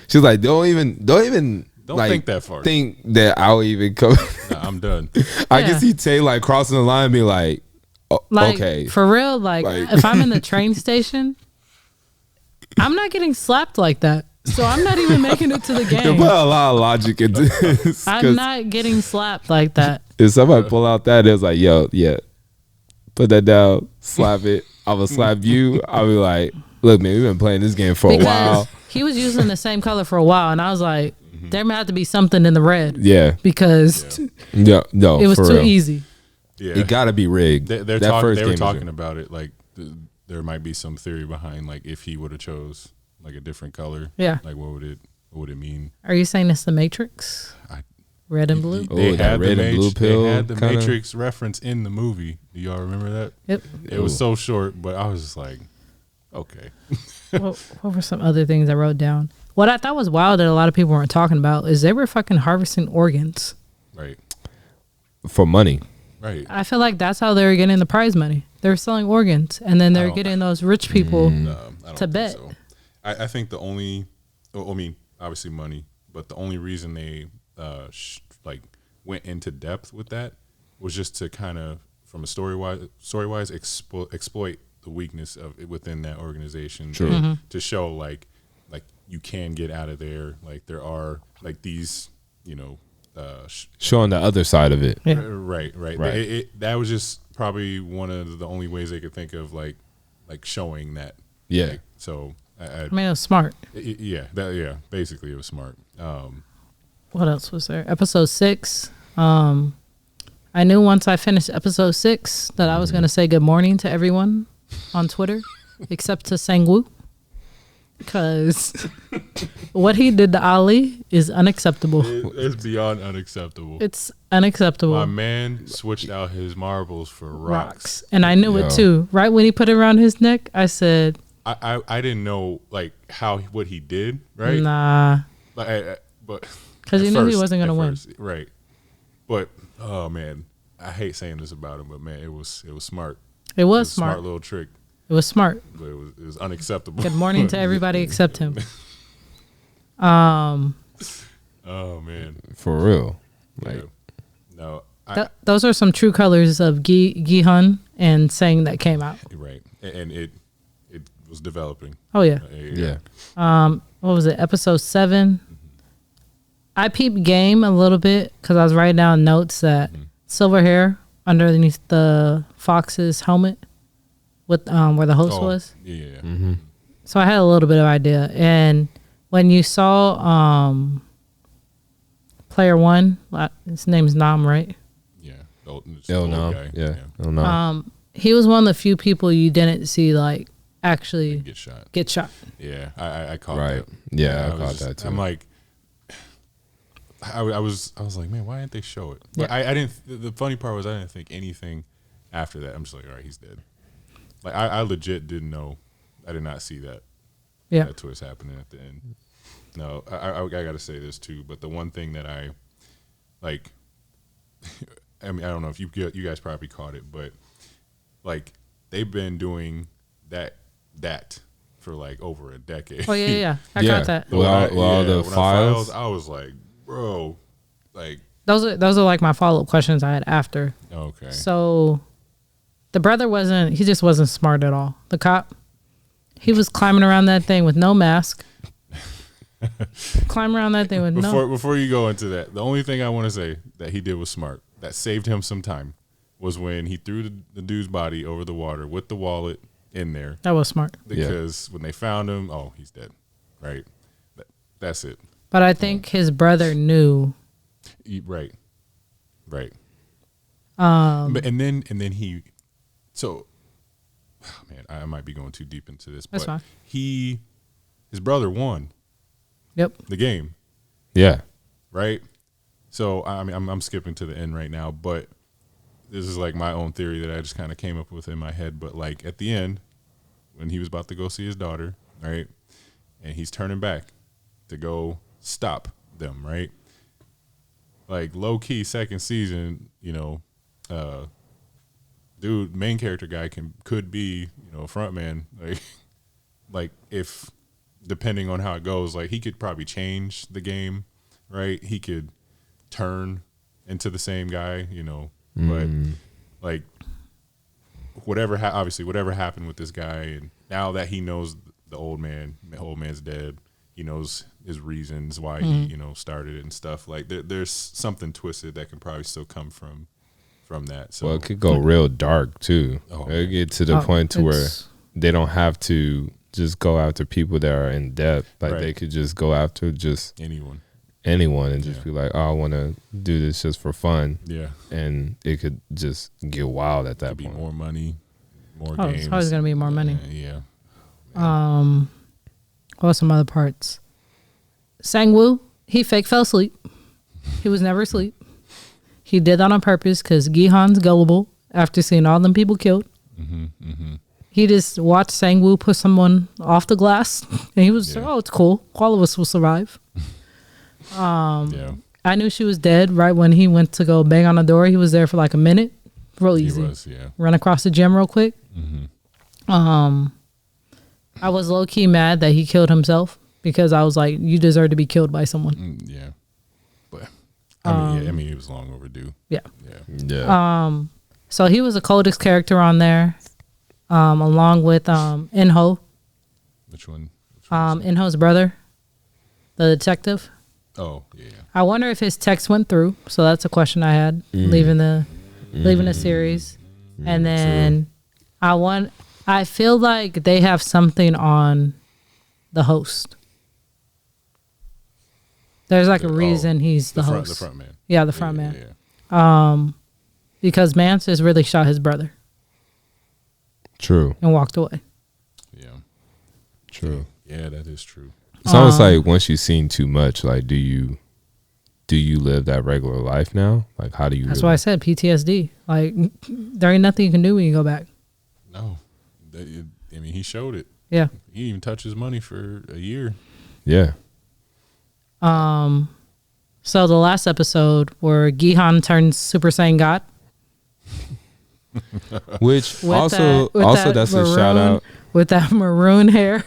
don't even like, think that far. Think that I'll even come. Nah, I'm done. I can see Tay like crossing the line and be like, oh, like, okay. For real, like if I'm in the train station, I'm not getting slapped like that. So I'm not even making it to the game. You put a lot of logic into this. I'm not getting slapped like that. If somebody pull out that, it's like, yo, yeah, put that down, slap it. I will slap you. I'll be like, look, man, we've been playing this game for a while. He was using the same color for a while, and I was like, there might have to be something in the red. Yeah. Because no, it was too real. easy. Yeah. It got to be rigged. They were talking about it, like there might be some theory behind, like, if he would have chose like a different color. Yeah. Like, what would it mean? Are you saying it's the Matrix? Red and blue? They had red and blue pill. They had the Matrix reference in the movie. Do y'all remember that? Yep. It was so short, but I was just like, okay. What were some other things I wrote down? What I thought was wild that a lot of people weren't talking about is they were fucking harvesting organs. Right. For money. Right. I feel like that's how they were getting the prize money. They were selling organs, and then they were getting those rich people to bet. So. I think the only, obviously money, but the only reason they went into depth with that was just to kind of, from a story-wise exploit the weakness of it within that organization. True. To show like you can get out of there. Like, there are like these, showing the other side of it. Yeah. Right. That was just probably one of the only ways they could think of like showing that. Yeah. Like, so I mean, it was smart. Basically it was smart. What else was there? Episode 6. I knew once I finished episode 6 that I was going to say good morning to everyone on Twitter, except to Sangwoo, because what he did to Ali is unacceptable. It's beyond unacceptable. It's unacceptable. My man switched out his marbles for rocks. And I knew it too. Right when he put it around his neck, I said, I didn't know like what he did, right? Nah. But because he knew he wasn't going to win. Right. But oh man, I hate saying this about him, but man, it was smart. It was smart. Smart little trick. It was smart. But it was unacceptable. Good morning to everybody except him. Oh man. For real. Like, no. Those are some true colors of Gi-hun and saying that came out. Right. And it was developing. Oh yeah. Yeah. What was it? Episode 7. I peeped game a little bit because I was writing down notes that silver hair underneath the fox's helmet with where the host was. Yeah. Mm-hmm. So I had a little bit of idea. And when you saw player 1, his name's Nam, right? Yeah. Nam. Guy. Yeah. He was one of the few people you didn't see like actually get shot. Yeah, I caught right. that. Yeah, I caught that too. I'm like, I was like, man, why didn't they show it? But I didn't. The funny part was I didn't think anything after that. I'm just like, all right, he's dead. like I legit didn't know. I did not see that. Yeah. That twist happening at the end. No, I got to say this too. But the one thing that I like, I mean, I don't know if you guys probably caught it, but like they've been doing that for like over a decade. Oh yeah. I got that. Well, the files. I was like, bro, like those are like my follow-up questions I had after. Okay. So the brother he just wasn't smart at all. The cop, he was climbing around that thing with no mask. Before you go into that, the only thing I want to say that he did was smart. That saved him some time was when he threw the dude's body over the water with the wallet in there. That was smart. Because when they found him, he's dead. Right? That's it. But I think his brother knew. Right. And then he. So, man, I might be going too deep into this, that's but fine. His brother won. Yep. The game. Yeah. Right. So I mean, I'm skipping to the end right now, but this is like my own theory that I just kind of came up with in my head. But like at the end, when he was about to go see his daughter, right, and he's turning back to go stop them, right. Like low key, second season, dude, main character guy could be, front man, like if depending on how it goes, like he could probably change the game, right? He could turn into the same guy, but like whatever happened with this guy, and now that he knows the old man's dead, he knows his reasons why he started it and stuff. Like there's something twisted that can probably still come from that. So it could go real dark too. It get to the point to where they don't have to just go after people that are in depth. Like they could just go after just anyone and just be like, I want to do this just for fun. Yeah. And it could just get wild at that point. Be more money, more games. It's always going to be more money. Yeah. What are some other parts? Sang-woo, he fake fell asleep. He was never asleep. He did that on purpose because Gi-han's gullible after seeing all them people killed. He just watched Sang-woo push someone off the glass, and he was like, "Oh, it's cool. All of us will survive." I knew she was dead right when he went to go bang on the door. He was there for like a minute, real easy. He was, run across the gym real quick. I was low key mad that he killed himself because I was like, "You deserve to be killed by someone." Yeah, but I mean, it was long overdue. Yeah. So he was the coldest character on there. Along with Inho. Which one? Inho's brother, the detective. Oh, yeah. I wonder if his text went through. So that's a question I had leaving the series. And then I feel like they have something on the host. There's like a reason he's the host. The front man. Yeah, the front man. Because Mance has really shot his brother. True. And walked away. Yeah. True. Yeah, that is true. It's almost like once you've seen too much, like do you live that regular life now? Like how do you That's why I said PTSD. Like there ain't nothing you can do when you go back. No. I mean, he showed it. Yeah. He didn't even touch his money for a year. Yeah. So the last episode where Gi-han turns Super Saiyan God. Which that's a shout out with that maroon hair.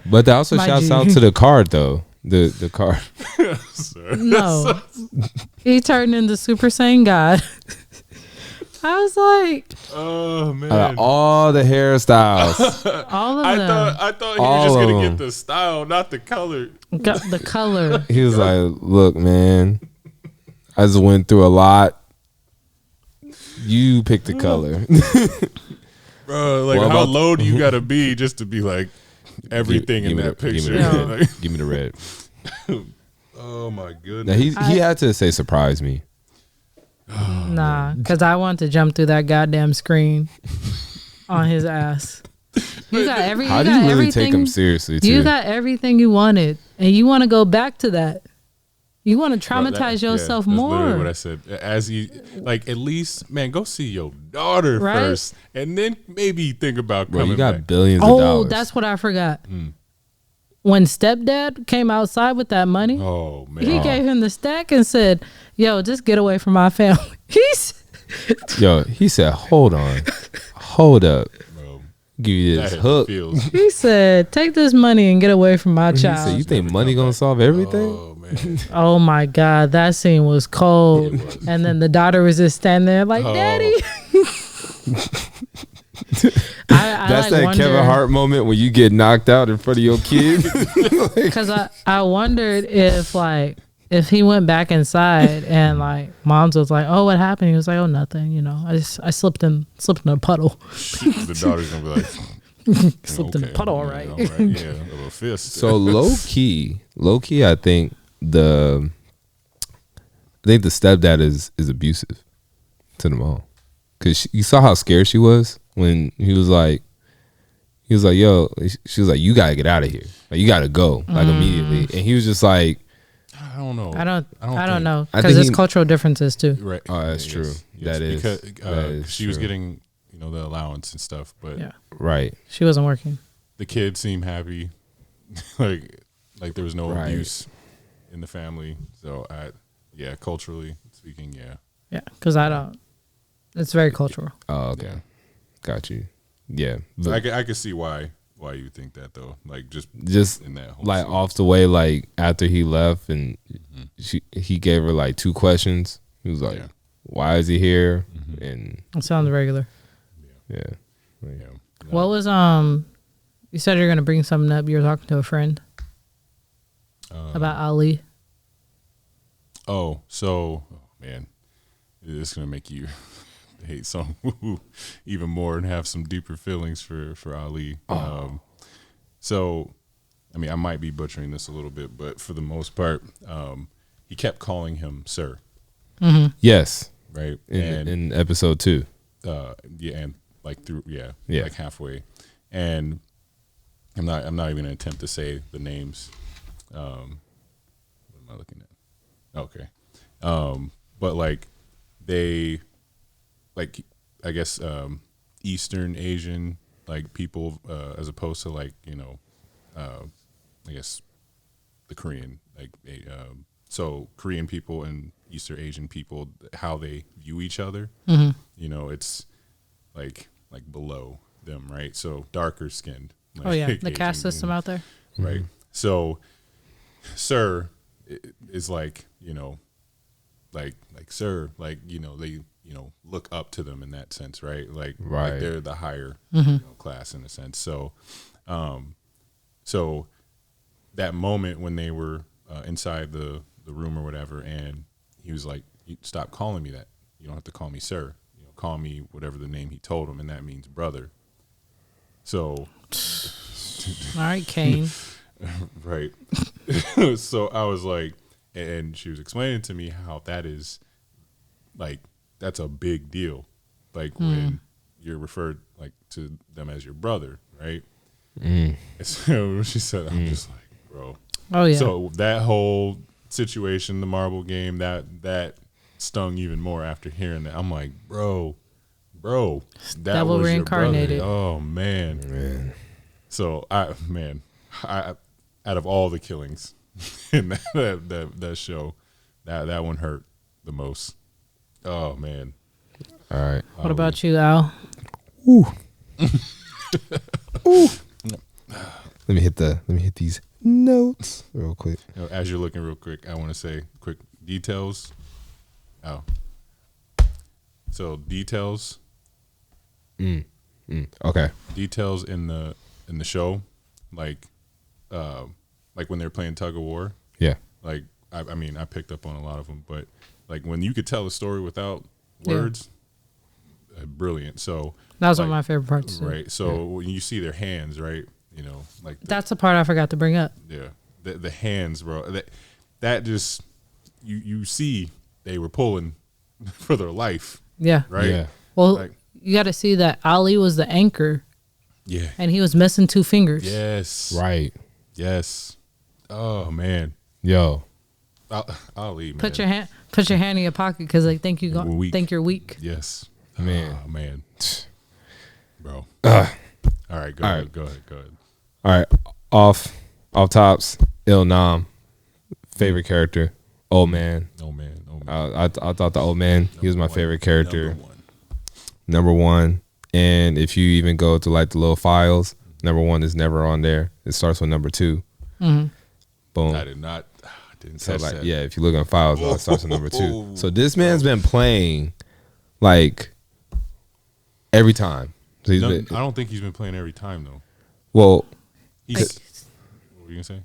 But that also shouts out to the card though. The card. No, he turned into Super Saiyan God. I was like, oh man, all the hairstyles, all of them. I thought he was just gonna get the style, not the color. Got the color. He was like, "Look, man, I just went through a lot. You pick the color." Bro, like how low do you gotta be just to be like everything in that picture? Give me the red. Oh my goodness. Now he had to say surprise me. Nah, because I want to jump through that goddamn screen on his ass. You got How do you really take him seriously? Too? You got everything you wanted, and you want to go back to that. You want to traumatize yourself more. That's literally what I said. As he, like, at least, man, go see your daughter first, and then maybe think about coming you got back. billions of dollars. Oh, that's what I forgot. When stepdad came outside with that money, he gave him the stack and said, "Yo, just get away from my family." He said, "Hold on, hold up." Give you this hook. He said, "Take this money and get away from my child." He said, "You think money gonna solve everything?" Oh man! Oh my God, that scene was cold. And then the daughter was just standing there like, "Daddy." That's that Kevin Hart moment when you get knocked out in front of your kid. Because I wondered if he went back inside and like Moms was like, "Oh, what happened?" He was like, "Oh, nothing. You know, I slipped in a puddle." The daughter's gonna be like, "Slipped in a puddle, all right." Yeah, a little fist. So low key, I think the stepdad is abusive to the mom, because you saw how scared she was when he was like, "Yo," she was like, "You gotta get out of here. Like, you gotta go like immediately," and he was just like. I don't know. I don't know, because there's cultural differences too. Right. Oh, that's true. Yes, That is because she was true. getting the allowance and stuff, but right. She wasn't working. The kids seemed happy, like there was no abuse in the family. So culturally speaking, yeah, because it's very cultural. Oh, okay, got you. Yeah, but I could see why you think that though, like just in that whole like scene. off the way, like after he left and he gave her like 2 questions. He was like, "Why is he here?" And it sounds regular. Yeah. What was you said you're gonna bring something up. You were talking to a friend about Ali. Oh, man, it's gonna make you hate some even more and have some deeper feelings for Ali. So, I mean, I might be butchering this a little bit, but for the most part, he kept calling him sir. Mm-hmm. Yes, right. In episode 2. And like like halfway, and I'm not even gonna attempt to say the names. What am I looking at? Okay, but like they. Like, I guess Eastern Asian like people as opposed to like I guess the Korean so Korean people and Eastern Asian people, how they view each other. It's like below them, right? So darker skinned. Like, the caste system out there, right? So sir is like like sir, like they look up to them in that sense, right? Like they're the higher class in a sense. So, so that moment when they were inside the room or whatever, and he was like, "Stop calling me that. You don't have to call me sir. Call me whatever the name he told him, and that means brother." So, all right, Kane. Right. So I was like, and she was explaining to me how that is like. That's a big deal, like when you're referred like to them as your brother, right? And so she said, I'm just like, bro. Oh yeah. So that whole situation, the marble game, that stung even more after hearing that. I'm like, bro, that Devil was reincarnated. Your brother. Oh man. So I out of all the killings in that show, that one hurt the most. Oh man! All right. What about you, Al? Ooh. Ooh. Let me hit these notes real quick. As you're looking real quick, I want to say quick details. Oh. So details. Okay. Details in the show, like when they're playing tug of war. Yeah. Like I mean, I picked up on a lot of them, but. Like when you could tell a story without words, brilliant. So that was one of my favorite parts. Right. So when you see their hands, right, like that's the part I forgot to bring up. Yeah, the hands, bro. That just you see they were pulling for their life. Yeah. Right. Yeah. Well, you got to see that Ali was the anchor. Yeah. And he was missing 2 fingers. Yes. Right. Yes. Oh man. Yo. I'll leave. Put your hand in your pocket because they think think you're weak. Yes, man, man, bro. All right, go ahead. All right, off tops. Nam, favorite character. Old man. I thought the old man. He was my favorite character. Number one. And if you even go to like the little files, number one is never on there. It starts with number 2. Mm-hmm. I Boom. didn't So catch like, that. yeah, if you look on files, it starts with number 2. So this man's been playing like every time. So I don't think he's been playing every time though. Well, what were you gonna say?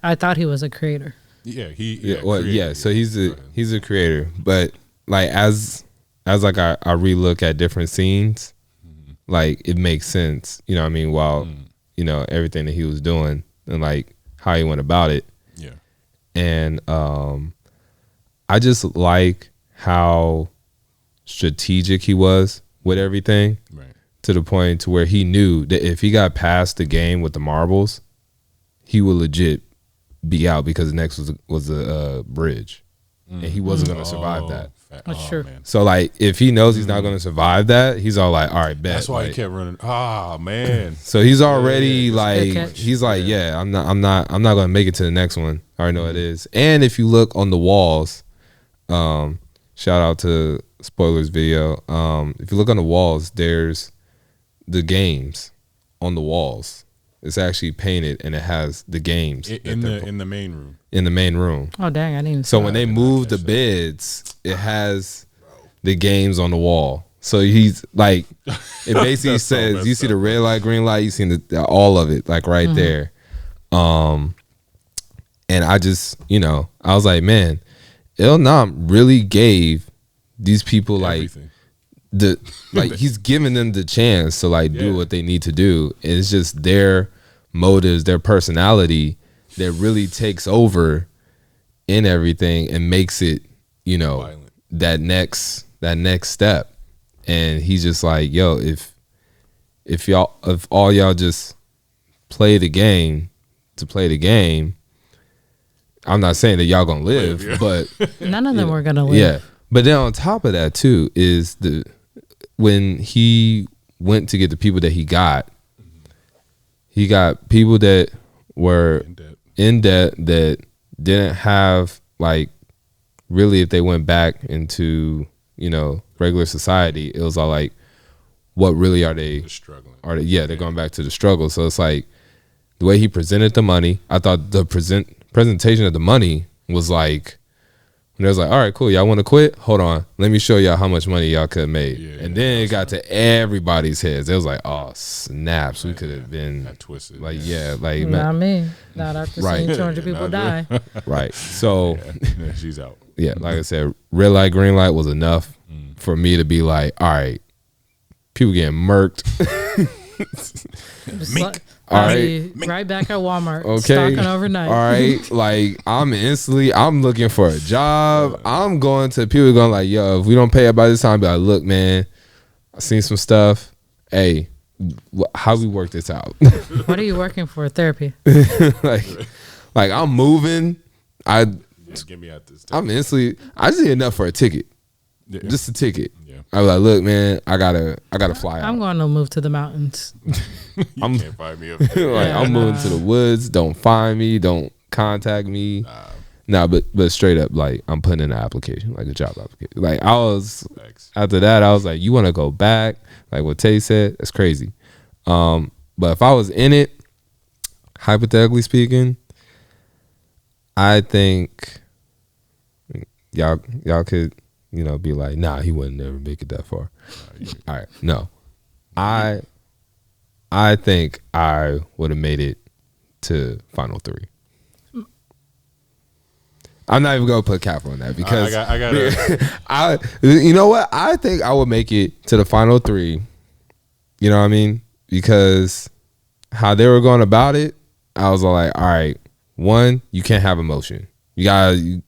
I thought he was a creator. Yeah, so he's a creator, but like as like I relook at different scenes, like it makes sense, you know what I mean, while you know everything that he was doing and like how he went about it. Yeah. And I just like how strategic he was with everything. Right. To the point to where he knew that if he got past the game with the marbles, he would legit be out because the next was a bridge, and he wasn't going to survive that. That's true. Man. So like, if he knows he's not going to survive that, he's all like, all right, bet. That's why like, he kept running. Man. So he's already like, catch. he's like, yeah, I'm not going to make it to the next one. I already know it is. And if you look on the walls, shout out to Spoilers video. If you look on the walls, there's the games on the walls. It's actually painted and it has the games in the main room. In the main room. Oh dang, I didn't even see So that. when they move the beds, it has the games on the wall. So he's like, it basically says, you see the red light, green light, you see all of it like right there. And I just, you know, I was like, man, Nam really gave these people Everything. like he's giving them the chance to like do what they need to do. And it's just their motives, their personality that really takes over in everything and makes it, you know, violent. that next step. And he's just like, yo, if all y'all just play the game to play the game, I'm not saying that y'all gonna live, but none of them were gonna live. yeah. But then on top of that too is when he went to get the people that he got people that were in debt that didn't have like really, if they went back into, you know, regular society, it was all like, what really are they? They're struggling. They're going back to the struggle. So it's like the way he presented the money. I thought the presentation of the money was like, and it was like, all right, cool. Y'all want to quit? Hold on. Let me show y'all how much money y'all could have made. And then it got to everybody's heads. It was like, oh, snaps. We could have been twisted. like, Not me. Not after seeing 200 people die. Right. So, she's out. Yeah, like I said, red light, green light was enough for me to be like, all right, people getting murked. Mink. All right. Right back at Walmart. Okay. Stocking overnight. All right. Like, I'm looking for a job. I'm going to people going like, yo, if we don't pay up by this time, be like, look, man, I seen some stuff. Hey, how we work this out? What are you working for? Therapy. like I'm moving. Just get me out this. I just need enough for a ticket. Yeah. Just a ticket. Yeah. I was like, look, man, I gotta fly out. I'm going to move to the mountains. You can't find me up there. I'm moving to the woods. Don't find me. Don't contact me. Nah, but straight up, like, I'm putting in an application, like a job application. Like, I was after that, I was like, you want to go back? Like what Tay said, that's crazy. But if I was in it, hypothetically speaking, I think y'all could, you know, be like, nah, he wouldn't never make it that far. All right, no, I think I would have made it to Final 3. I'm not even gonna put cap on that because I you know what? I think I would make it to the Final 3. You know what I mean? Because how they were going about it, I was like, all right, one, you can't have emotion. You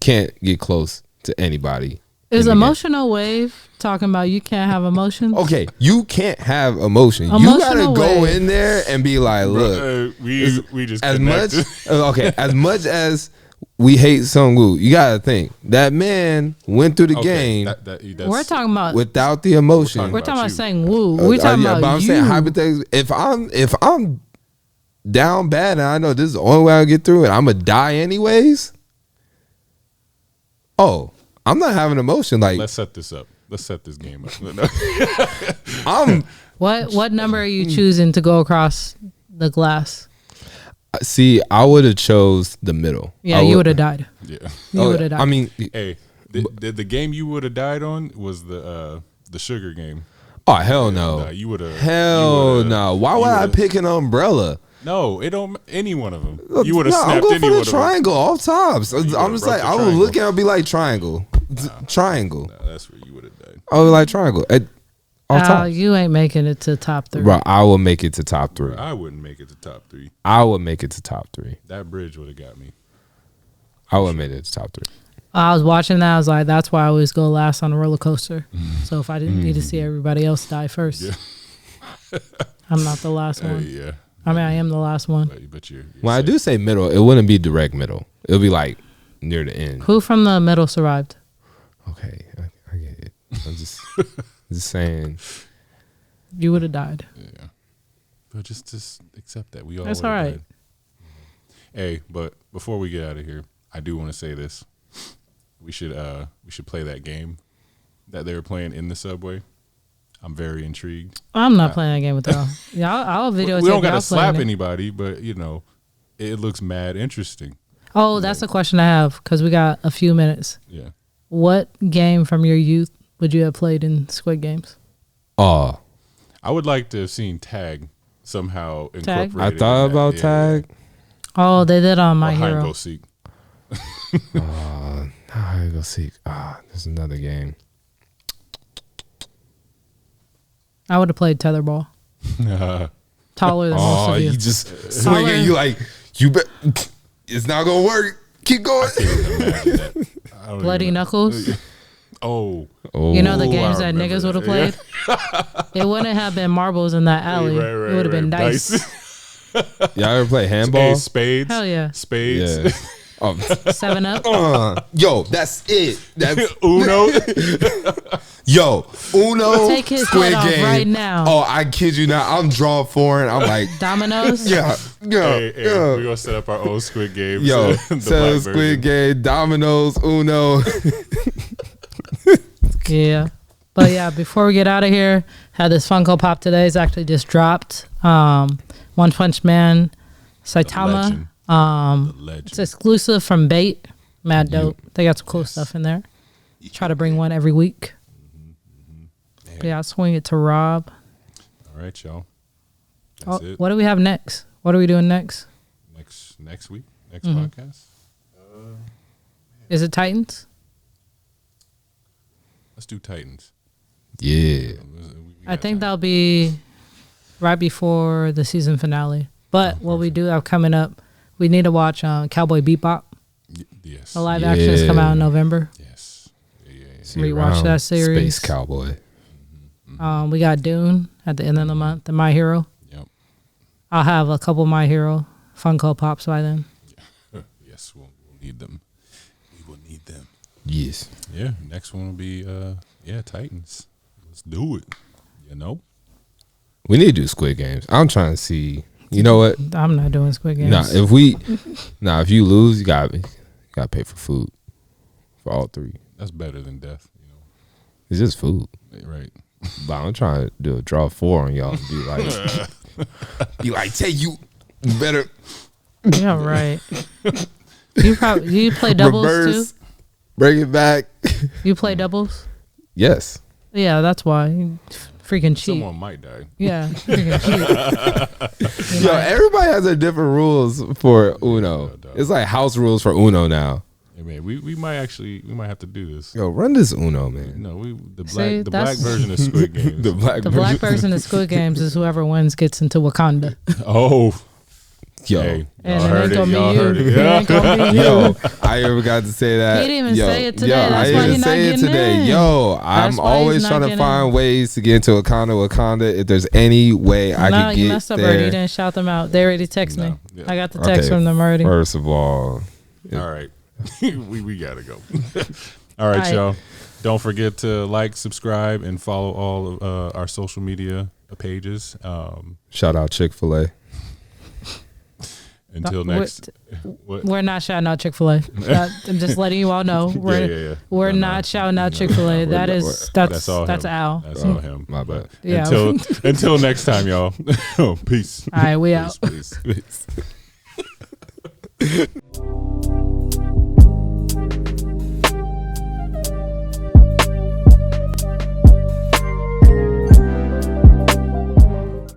can't get close to anybody. Is Emotional Wave talking about you can't have emotions? Okay, you can't have emotion. You gotta go in there and be like, look, we just as much. Okay, as much as we hate Sung Woo. You gotta think that man went through the game. We're talking about without the emotion. We're talking about saying Woo. We're talking about but I'm saying hypothetically, if I'm down bad and I know this is the only way I'll get through it, I'm gonna die anyways. Oh, I'm not having emotion. Like, let's set this up. Let's set this game up. What number are you choosing to go across the glass? See, I would have chose the middle. Yeah, you would have died. Yeah, you would have died. I mean, hey, the game you would have died on was the sugar game. Oh hell no! Nah, you would have. Hell no! Why would I pick an umbrella? No, it don't. Any one of them. You would have snapped I'm going any for one the triangle off tops. I'm just like, I would look at it and be like triangle, triangle. Nah, that's where you would have died. I would like triangle. You ain't making it to top 3. Bro, I will make it to top 3. Bro, I wouldn't make it to top 3. I would make it to top 3. That bridge would have got me. I would have made it to top 3. I was watching that. I was like, that's why I always go last on a roller coaster. So if I didn't need to see everybody else die first, I'm not the last one. Yeah. I mean, I am the last one. But you're when safe. I do say middle, it wouldn't be direct middle. It'll be like near the end. Who from the middle survived? Okay, I get it. I'm just saying. You would have died. Yeah. But just accept that. We all That's all right. Died. Hey, but before we get out of here, I do want to say this. We should play that game that they were playing in the subway. I'm very intrigued. I'm not playing that game with y'all. I'll videotape. We don't got to slap anybody, but it looks mad interesting. Oh, that's a question I have because we got a few minutes. Yeah. What game from your youth would you have played in Squid Games? Oh, I would like to have seen Tag somehow Tag? incorporated. I thought about Tag. Oh, they did on My Hide Hero. and Go Seek. Hide and Go Seek. There's another game. I would have played Tetherball. Taller than most of you. You just swinging. You like, you bet. It's not gonna work. Keep going. Bloody Knuckles. Oh, you know the games that niggas would have played. It wouldn't have been marbles in that alley. It would have been dice. Y'all ever play handball? Hey, spades. Hell yeah. Spades. Yeah. 7-Up. Yo, that's it. That's Uno. Yo, Uno. Take his Squid head off Game. right now. Oh, I kid you not. I'm drawing foreign. I'm like, Dominoes. yeah. Hey, we're gonna set up our own Squid Games. Yo, The so black Squid version. Game, Dominoes, Uno. Yeah. But yeah, before we get out of here, had this Funko Pop today. It's actually just dropped. One Punch Man, Saitama. The legend. It's exclusive from Bait. Mad dope. They got some cool stuff in there. Try to bring one every week. But yeah, I'll swing it to Rob. All right, y'all. That's it. What do we have next? What are we doing next? Next week? Next podcast? Is it Titans? Let's do Titans. Yeah. I think that'll be right before the season finale. But what we do have coming up, we need to watch Cowboy Bebop. Yes. The live action is coming out in November. Yes. Yeah. Rewatch that series. Space Cowboy. We got Dune at the end of the month and My Hero. Yep. I'll have a couple My Hero Funko Pops by then. Yes, we'll need them. We will need them. Yes. Yeah, next one will be Titans. Let's do it. We need to do Squid Games. I'm trying to see. You know what? I'm not doing Squid Games. If you lose, you got to pay for food for all 3. That's better than death. It's just food. Right. But I'm trying to do a draw 4 on y'all and be like, hey, you better. Yeah, right. You play doubles Reverse, too? Bring it back. You play doubles? Yes. Yeah, that's why. You freaking cheat. Someone might die. Yeah, freaking cheat. Yo, everybody has their different rules for Uno. It's like house rules for Uno now. Hey man, we might have to do this. Yo, run this Uno, man. No, the black version of Squid Games. The black version of Squid Games is whoever wins gets into Wakanda. Oh. Yo. Hey, And y'all it ain't heard gonna Y'all be you. heard it. It ain't gonna be you. Yo, I ever got to say that. He didn't even say it today. Yo, That's I why didn't he even not say it getting today. in. Yo, That's I'm why he's always not trying to getting find in. ways to get into Wakanda. If there's any way I No, could you get messed up there. already. You didn't shout them out. They already text me. Yeah. I got the text from them already. First of all, All right. we gotta go. All right, y'all. Don't forget to like, subscribe, and follow all of our social media pages. Shout out Chick-fil-A. Until next, we're not shouting out Chick-fil-A. I'm just letting you all know we're not shouting out Chick-fil-A. That's Al. That's all him. My bad. Yeah. Until next time, y'all. Peace. All right, we out. Peace.